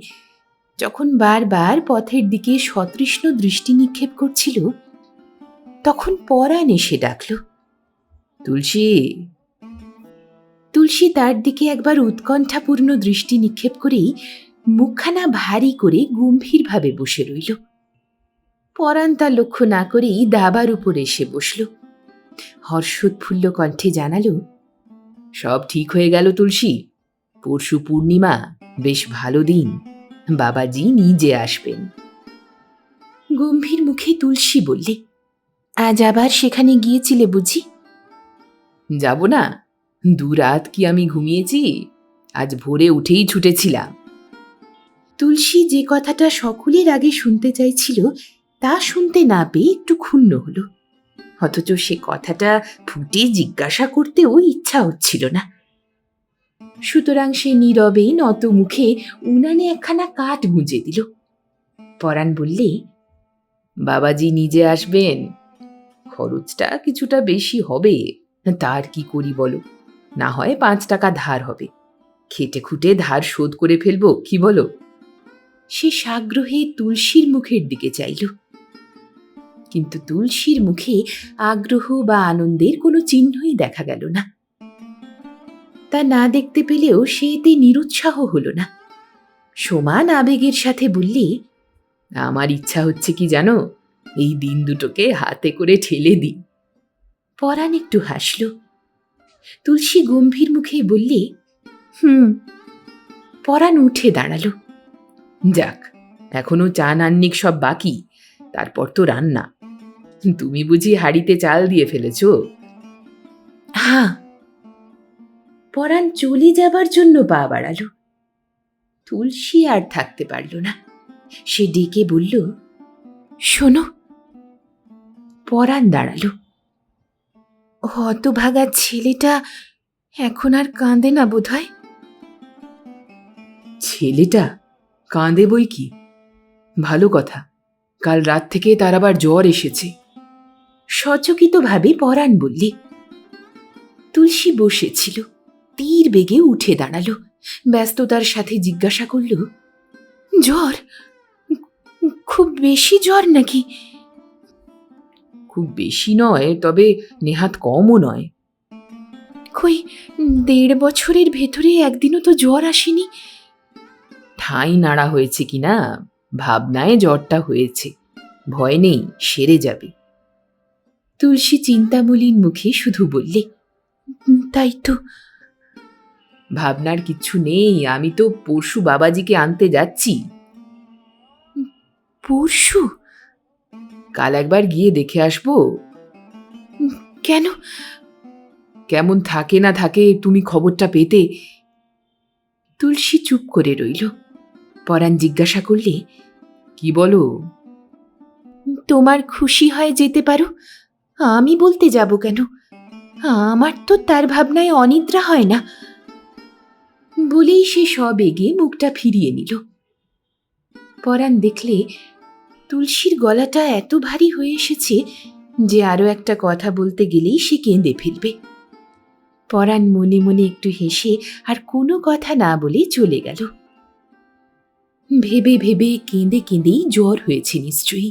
যখন বারবার পথের দিকে সতৃষ্ণ দৃষ্টি নিক্ষেপ করছিল, তখন পরাণ এসে ডাকল, তুলসী। তুলসী তার দিকে একবার উৎকণ্ঠাপূর্ণ দৃষ্টি নিক্ষেপ করেই মুখখানা ভারী করে গম্ভীরভাবে বসে রইল। পরাণ তা লক্ষ্য না করেই দাবার উপর এসে বসল। হর্ষোৎফুল্ল কণ্ঠে জানাল, সব ঠিক হয়ে গেল তুলসী। পরশু পূর্ণিমা, বেশ ভালো দিন। বাবাজি নিজে আসবেন। গম্ভীর মুখে তুলসী বললে, আজ আবার সেখানে গিয়েছিলে বুঝি? যাব না? দুরাত কি আমি ঘুমিয়েছি? আজ ভোরে উঠেই ছুটেছিলাম। তুলসী যে কথাটা সকলের আগে শুনতে চাইছিল তা শুনতে না পেয়ে একটু ক্ষুণ্ণ হল, অথচ সে কথাটা ফুটে জিজ্ঞাসা করতেও ইচ্ছা হচ্ছিল না। সুতরাং সে নীরবে নত মুখে উনানে একখানা কাঠ গুঁজে দিল। পরাণ বললে, বাবাজি নিজে আসবেন। খরচটা কিছুটা বেশি হবে, তার কি করি বলো? না হয় 5 টাকা ধার হবে, খেটে খুটে ধার শোধ করে ফেলবো, কি বলো? সে সাগ্রহে তুলসীর মুখের দিকে চাইল, কিন্তু তুলসীর মুখে আগ্রহ বা আনন্দের কোনো চিহ্নই দেখা গেল না। তা না দেখতে পেলেও সে এতে নিরুৎসাহ হল না। সমান আবেগের সাথে বললে, আমার ইচ্ছা হচ্ছে কি জানো, এই দিন দুটোকে হাতে করে ঠেলে দিই। পরাণ একটু হাসল। তুলসী গম্ভীর মুখে বললে, হুম। পরাণ উঠে দাঁড়াল। যাক, এখনো চান আন্নিক সব বাকি, তারপর তো রান্না। তুমি বুঝি হাঁড়িতে চাল দিয়ে ফেলেছ? হ্যাঁ। পরাণ চলে যাবার জন্য পা বাড়াল। তুলসী আর থাকতে পারল না, সে ডেকে বলল, শোনো। পরাণ দাঁড়াল। হতভাগা ছেলেটা এখন আর কাঁদে না বোধহয়। ছেলেটা কাঁদে বই কি? ভালো কথা, কাল রাত থেকে তার আবার জ্বর এসেছে। সচকিতভাবে পরাণ বললে। তুলসী বসেছিল, তীর বেগে উঠে দাঁড়াল, ব্যস্ততার সাথে জিজ্ঞাসা করল, জ্বর? খুব বেশি জ্বর নাকি? খুব বেশি নয়, তবে নেহাত কমও নয়। কই, 1.5 বছরের ভেতরে একদিনও তো জ্বর আসেনি। ঠাঁই নাড়া হয়েছে কিনা, ভাবনায় জ্বরটা হয়েছে। ভয় নেই, সেরে যাবে। তুলসী চিন্তামলিন মুখে শুধু বললে, তাই তো। ভাবনার কিচ্ছু নেই, আমি তো পরশু বাবাজিকে আনতে যাচ্ছি। পরশু? কাল একবার গিয়ে দেখে আসবো। কেন? কেমন থাকে না থাকে তুমি খবরটা পেতে। তুলসী চুপ করে রইল। পরাণ জিজ্ঞাসা করলে, কি বলো? তোমার খুশি হয় যেতে পারো, আমি বলতে যাব কেন? আমার তো তার ভাবনায় অনিদ্রা হয় না। বলেই সে সবেগে মুখটা ফিরিয়ে নিল। পরাণ দেখলে তুলসীর গলাটা এত ভারী হয়ে এসেছে যে আরো একটা কথা বলতে গেলেই সে কেঁদে ফেলবে। পরাণ মনে মনে একটু হেসে আর কোনো কথা না বলে চলে গেল। ভেবে ভেবে কেঁদে কেঁদেই জ্বর হয়েছে নিশ্চয়ই।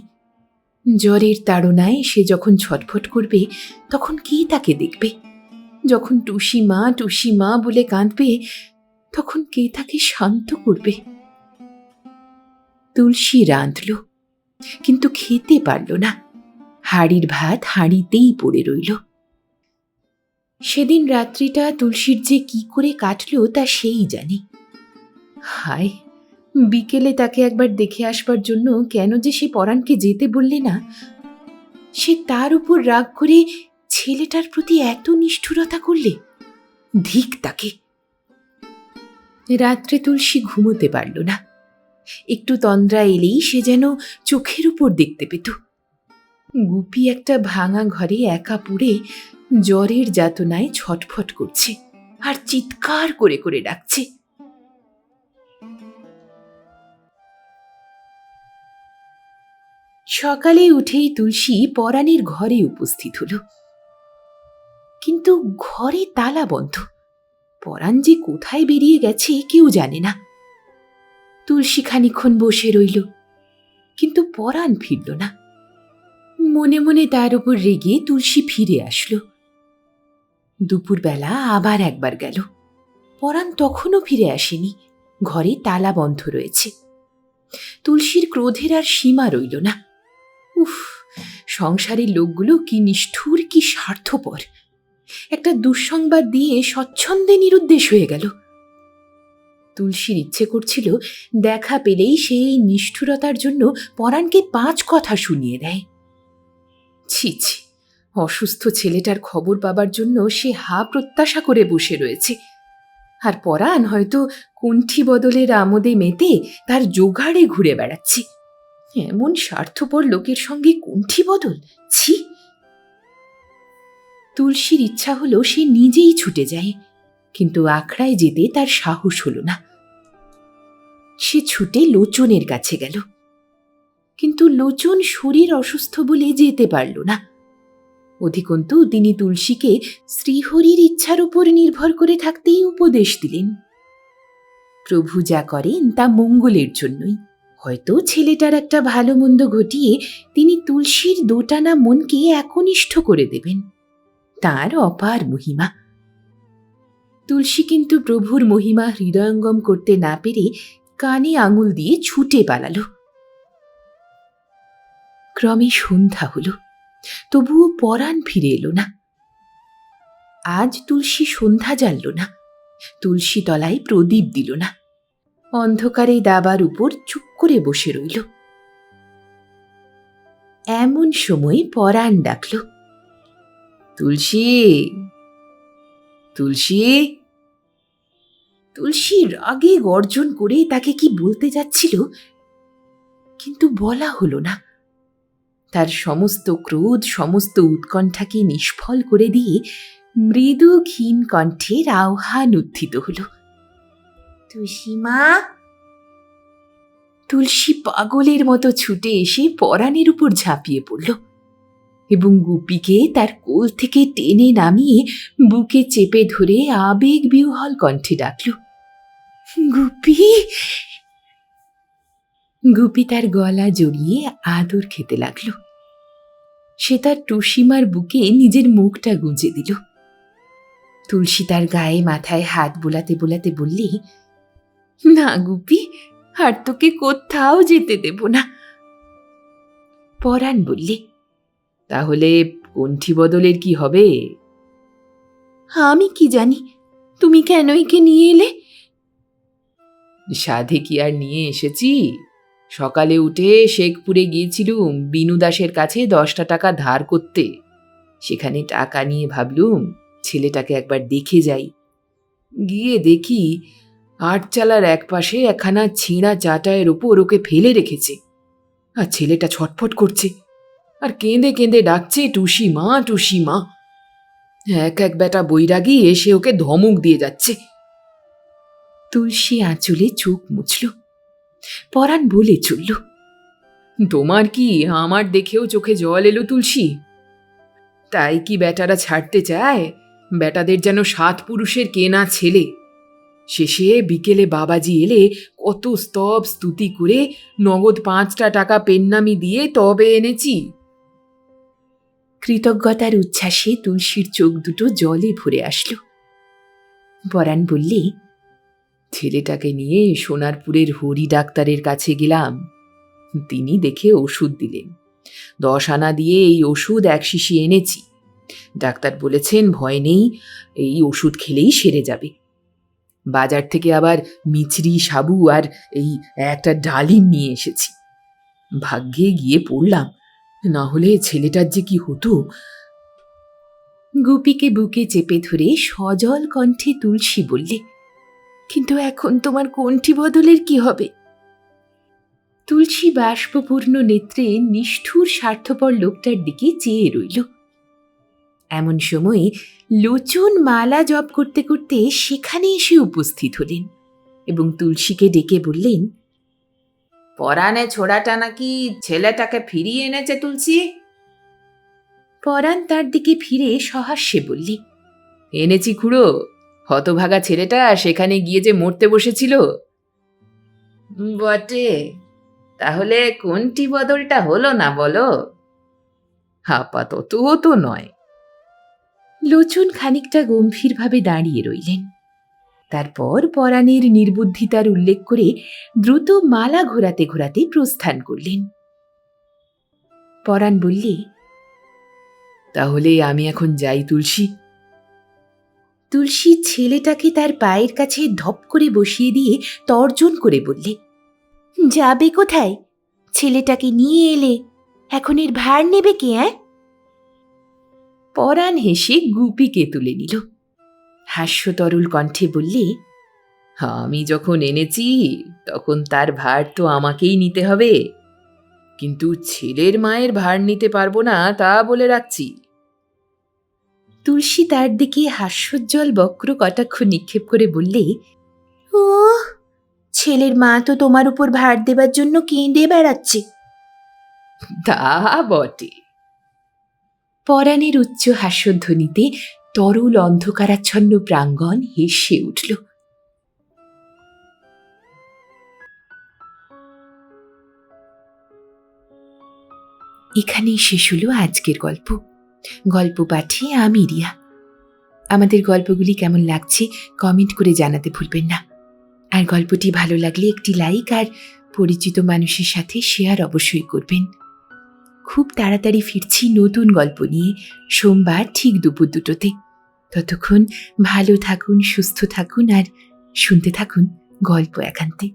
জ্বরের তাড়নায় সে যখন ছটফট করবে তখন কে তাকে দেখবে? যখন টুসি মা বলে কাঁদবে তখন কে তাকে শান্ত করবে? তুলসী রাঁধল, কিন্তু খেতে পারল না। হাঁড়ির ভাত হাঁড়িতেই পড়ে রইল। সেদিন রাত্রিটা তুলসীর যে কি করে কাটল তা সেই জানে। হায়, বিকেলে তাকে একবার দেখে আসবার জন্য কেন যে সে পরাণকে যেতে বললে না? সে তার উপর রাগ করে ছেলেটার প্রতি এত নিষ্ঠুরতা করলে? ধিক তাকে! রাত্রে তুলসী ঘুমোতে পারল না। একটু তন্দ্রা এলেই সে যেন চোখের উপর দেখতে পেত গুপি একটা ভাঙা ঘরে একা পড়ে জ্বরের যাতনায় ছটফট করছে আর চিৎকার করে করে ডাকছে। সকালে উঠেই তুলসী পরাণের ঘরে উপস্থিত হল, কিন্তু ঘরে তালা বন্ধ। পরাণ যে কোথায় বেরিয়ে গেছে কেউ জানে না। তুলসী খানিকক্ষণ বসে রইল, কিন্তু পরাণ ফিরল না। মনে মনে তার উপর রেগে তুলসী ফিরে আসলো। দুপুরবেলা আবার একবার গেল, পরাণ তখনও ফিরে আসেনি। ঘরে তালা বন্ধ রয়েছে। তুলসীর ক্রোধের আর সীমা রইল না। উফ, সংসারের লোকগুলো কি নিষ্ঠুর, কি স্বার্থপর! একটা দুঃসংবাদ দিয়ে স্বচ্ছন্দে নিরুদ্দেশ হয়ে গেল। তুলসীর ইচ্ছে করছিল দেখা পেলেই সেই নিষ্ঠুরতার জন্য পরাণকে 5 কথা শুনিয়ে দেয়। ছি ছি, অসুস্থ ছেলেটার খবর পাবার জন্য সে হা প্রত্যাশা করে বসে রয়েছে, আর পরাণ হয়তো কুণ্ঠি বদলের আমোদে মেতে তার জোগাড়ে ঘুরে বেড়াচ্ছে। এমন স্বার্থপর লোকের সঙ্গে কুণ্ঠি বদল! ছি! তুলসীর ইচ্ছা হলো সে নিজেই ছুটে যায়, কিন্তু আখড়ায় যেতে তার সাহস হলো না। সে ছুটে লোচনের কাছে গেল, কিন্তু লোচন শরীর অসুস্থ বলে যেতে পারল না। অধিকন্তু তিনি তুলসীকে শ্রীহরির ইচ্ছার উপর নির্ভর করে থাকতেই উপদেশ দিলেন। প্রভু যা করেন তা মঙ্গলের জন্যই। হয়তো ছেলেটার একটা ভালো মন্দ ঘটিয়ে তিনি তুলসীর দোটানা মনকে একনিষ্ঠ করে দেবেন। তার অপার মহিমা। তুলসী কিন্তু প্রভুর মহিমা হৃদয়ঙ্গম করতে না পেরে কানে আঙুল দিয়ে ছুটে পালালো। ক্রমে সন্ধ্যা হল, তবুও পরাণ ফিরে এলো না। আজ তুলসী সন্ধ্যা জ্বালল না, তুলসী তলায় প্রদীপ দিল না। অন্ধকারে দাবার উপর চুপ করে বসে রইল। এমন সময় পরাণ ডাকল, তুলসী, তুলসী! তুলসী রাগে গর্জন করে তাকে কি বলতে যাচ্ছিল, কিন্তু বলা হলো না। তার সমস্ত ক্রোধ, সমস্ত উৎকণ্ঠাকে নিষ্ফল করে দিয়ে মৃদু ক্ষীণ কণ্ঠের আহ্বান উত্থিত হল, তুলসীমা! তুলসী পাগলের মতো ছুটে এসে পরাণের উপর ঝাঁপিয়ে পড়ল এবং গুপিকে তার কোল থেকে টেনে নামিয়ে বুকে চেপে ধরে আবেগ বিহ্বল কণ্ঠে ডাকল, গুপি! গুপি তার গলা জড়িয়ে আদর খেতে লাগল। সে তার টুসিমার বুকে নিজের মুখটা গুঁজে দিল। তুলসী তার গায়ে মাথায় হাত বোলাতে বোলাতে বললে, না গুপি, আর তোকে কোথাও যেতে দেব না। পরাণ বললে, তাহলে কণ্ঠী বদলের কি হবে? আমি কি জানি, তুমি কেন একে নিয়ে এলে? সাধে কি আর নিয়ে এসেছি? সকালে উঠে শেখপুরে গিয়েছিলুম বিনু দাসের কাছে 10টা টাকা ধার করতে। সেখানে টাকা নিয়ে ভাবলুম ছেলেটাকে একবার দেখে যাই। গিয়ে দেখি আটচালার একপাশে একখানা ছেঁড়া চাটায়ের ওপর ওকে ফেলে রেখেছে। আর ছেলেটা ছটফট করছে আর কেঁদে কেঁদে ডাকছে, টুসি মা, টুসি মা। এক এক বেটা বৈরাগী এসে ওকে ধমক দিয়ে যাচ্ছে। তুলসী আঁচলে চোখ মুছল। পরাণ বলে চলল, তোমার কি আমার দেখেও চোখে জল এলো তুলসী? তাই কি বেটারা ছাড়তে চায়? বেটাদের যেন 7 পুরুষের কেনা ছেলে। শেষে বিকেলে বাবাজি এলে কত স্তব স্তুতি করে নগদ 5টা টাকা পেন্নামি দিয়ে তবে এনেছি। কৃতজ্ঞতার উচ্ছ্বাসে তুলসীর চোখ দুটো জলে ভরে আসলো। পরাণ বললে, ছেলেটাকে নিয়ে সোনারপুরের হরি ডাক্তারের কাছে গেলাম। তিনি দেখে ওষুধ দিলেন। 10 আনা দিয়ে এই ওষুধ 1 শিশি এনেছি। ডাক্তার বলেছেন ভয় নেই, এই ওষুধ খেলেই সেরে যাবে। বাজার থেকে আবার মিছরি, সাবু আর এই একটা ডালিম নিয়ে এসেছি। ভাগ্যে গিয়ে পড়লাম, না হলে ছেলেটার যে কি হতো। গুপিকে বুকে চেপে ধরে সজল কণ্ঠে তুলসী বললে, কিন্তু এখন তোমার কণ্ঠী বদলের কি হবে? তুলসী বাষ্পপূর্ণ নেত্রে নিষ্ঠুর স্বার্থপর লোকটার দিকে চেয়ে রইল। এমন সময় লোচন মালা জপ করতে করতে সেখানে এসে উপস্থিত হলেন এবং তুলসীকে ডেকে বললেন, পরাণে ছোড়াটা নাকি ছেলেটাকে ফিরিয়ে এনেছে তুলসী? পরাণ তার দিকে ফিরে সহাস্যে বললে, এনেছি খুড়ো। হতভাগা ছেলেটা সেখানে গিয়ে যে মরতে বসেছিল। বটে, তাহলে কোনটি বদলটা হলো না বলো? আপাতত তো নয়। লোচন খানিকটা গম্ভীরভাবে দাঁড়িয়ে রইলেন। তারপর পরাণের নির্বুদ্ধিতার উল্লেখ করে দ্রুত মালা ঘোরাতে ঘোরাতে প্রস্থান করলেন। পরাণ বললে, তাহলে আমি এখন যাই তুলসী। তুলসী ছেলেটাকে তার পায়ের কাছে ধপ করে বসিয়ে দিয়ে তর্জন করে বললে, যাবে কোথায়? ছেলেটাকে নিয়ে এলে, এখন এর ভার নেবে কে? পরাণ হেসে গুপিকে তুলে নিল। হাস্যতরল কণ্ঠে বললে, আমি যখন এনেছি তখন তার ভার তো আমাকেই নিতে হবে, কিন্তু ছেলের মায়ের ভার নিতে পারবো না, তা বলে রাখছি। তুলসী তার দিকে হাস্যোজ্জ্বল বক্র কটাক্ষ নিক্ষেপ করে বললে, ও, ছেলের মা তো তোমার উপর ভার দেবার জন্য কেঁদে বেড়াচ্ছে। তা বটে। পরাণের উচ্চ হাস্যধ্বনিতে তরল অন্ধকারাচ্ছন্ন প্রাঙ্গণ হেসে উঠল। এখানেই শেষ হলো আজকের গল্প। গল্প পাঠে আমি রিয়া। আমাদের গল্পগুলি কেমন লাগছে কমেন্ট করে জানাতে ভুলবেন না। আর গল্পটি ভালো লাগলে একটি লাইক আর পরিচিত মানুষের সাথে শেয়ার অবশ্যই করবেন। খুব তাড়াতাড়ি ফিরছি নতুন গল্প নিয়ে, সোমবার ঠিক দুপুর 2টোতে। ততক্ষণ ভালো থাকুন, সুস্থ থাকুন আর শুনতে থাকুন গল্প একান্তে।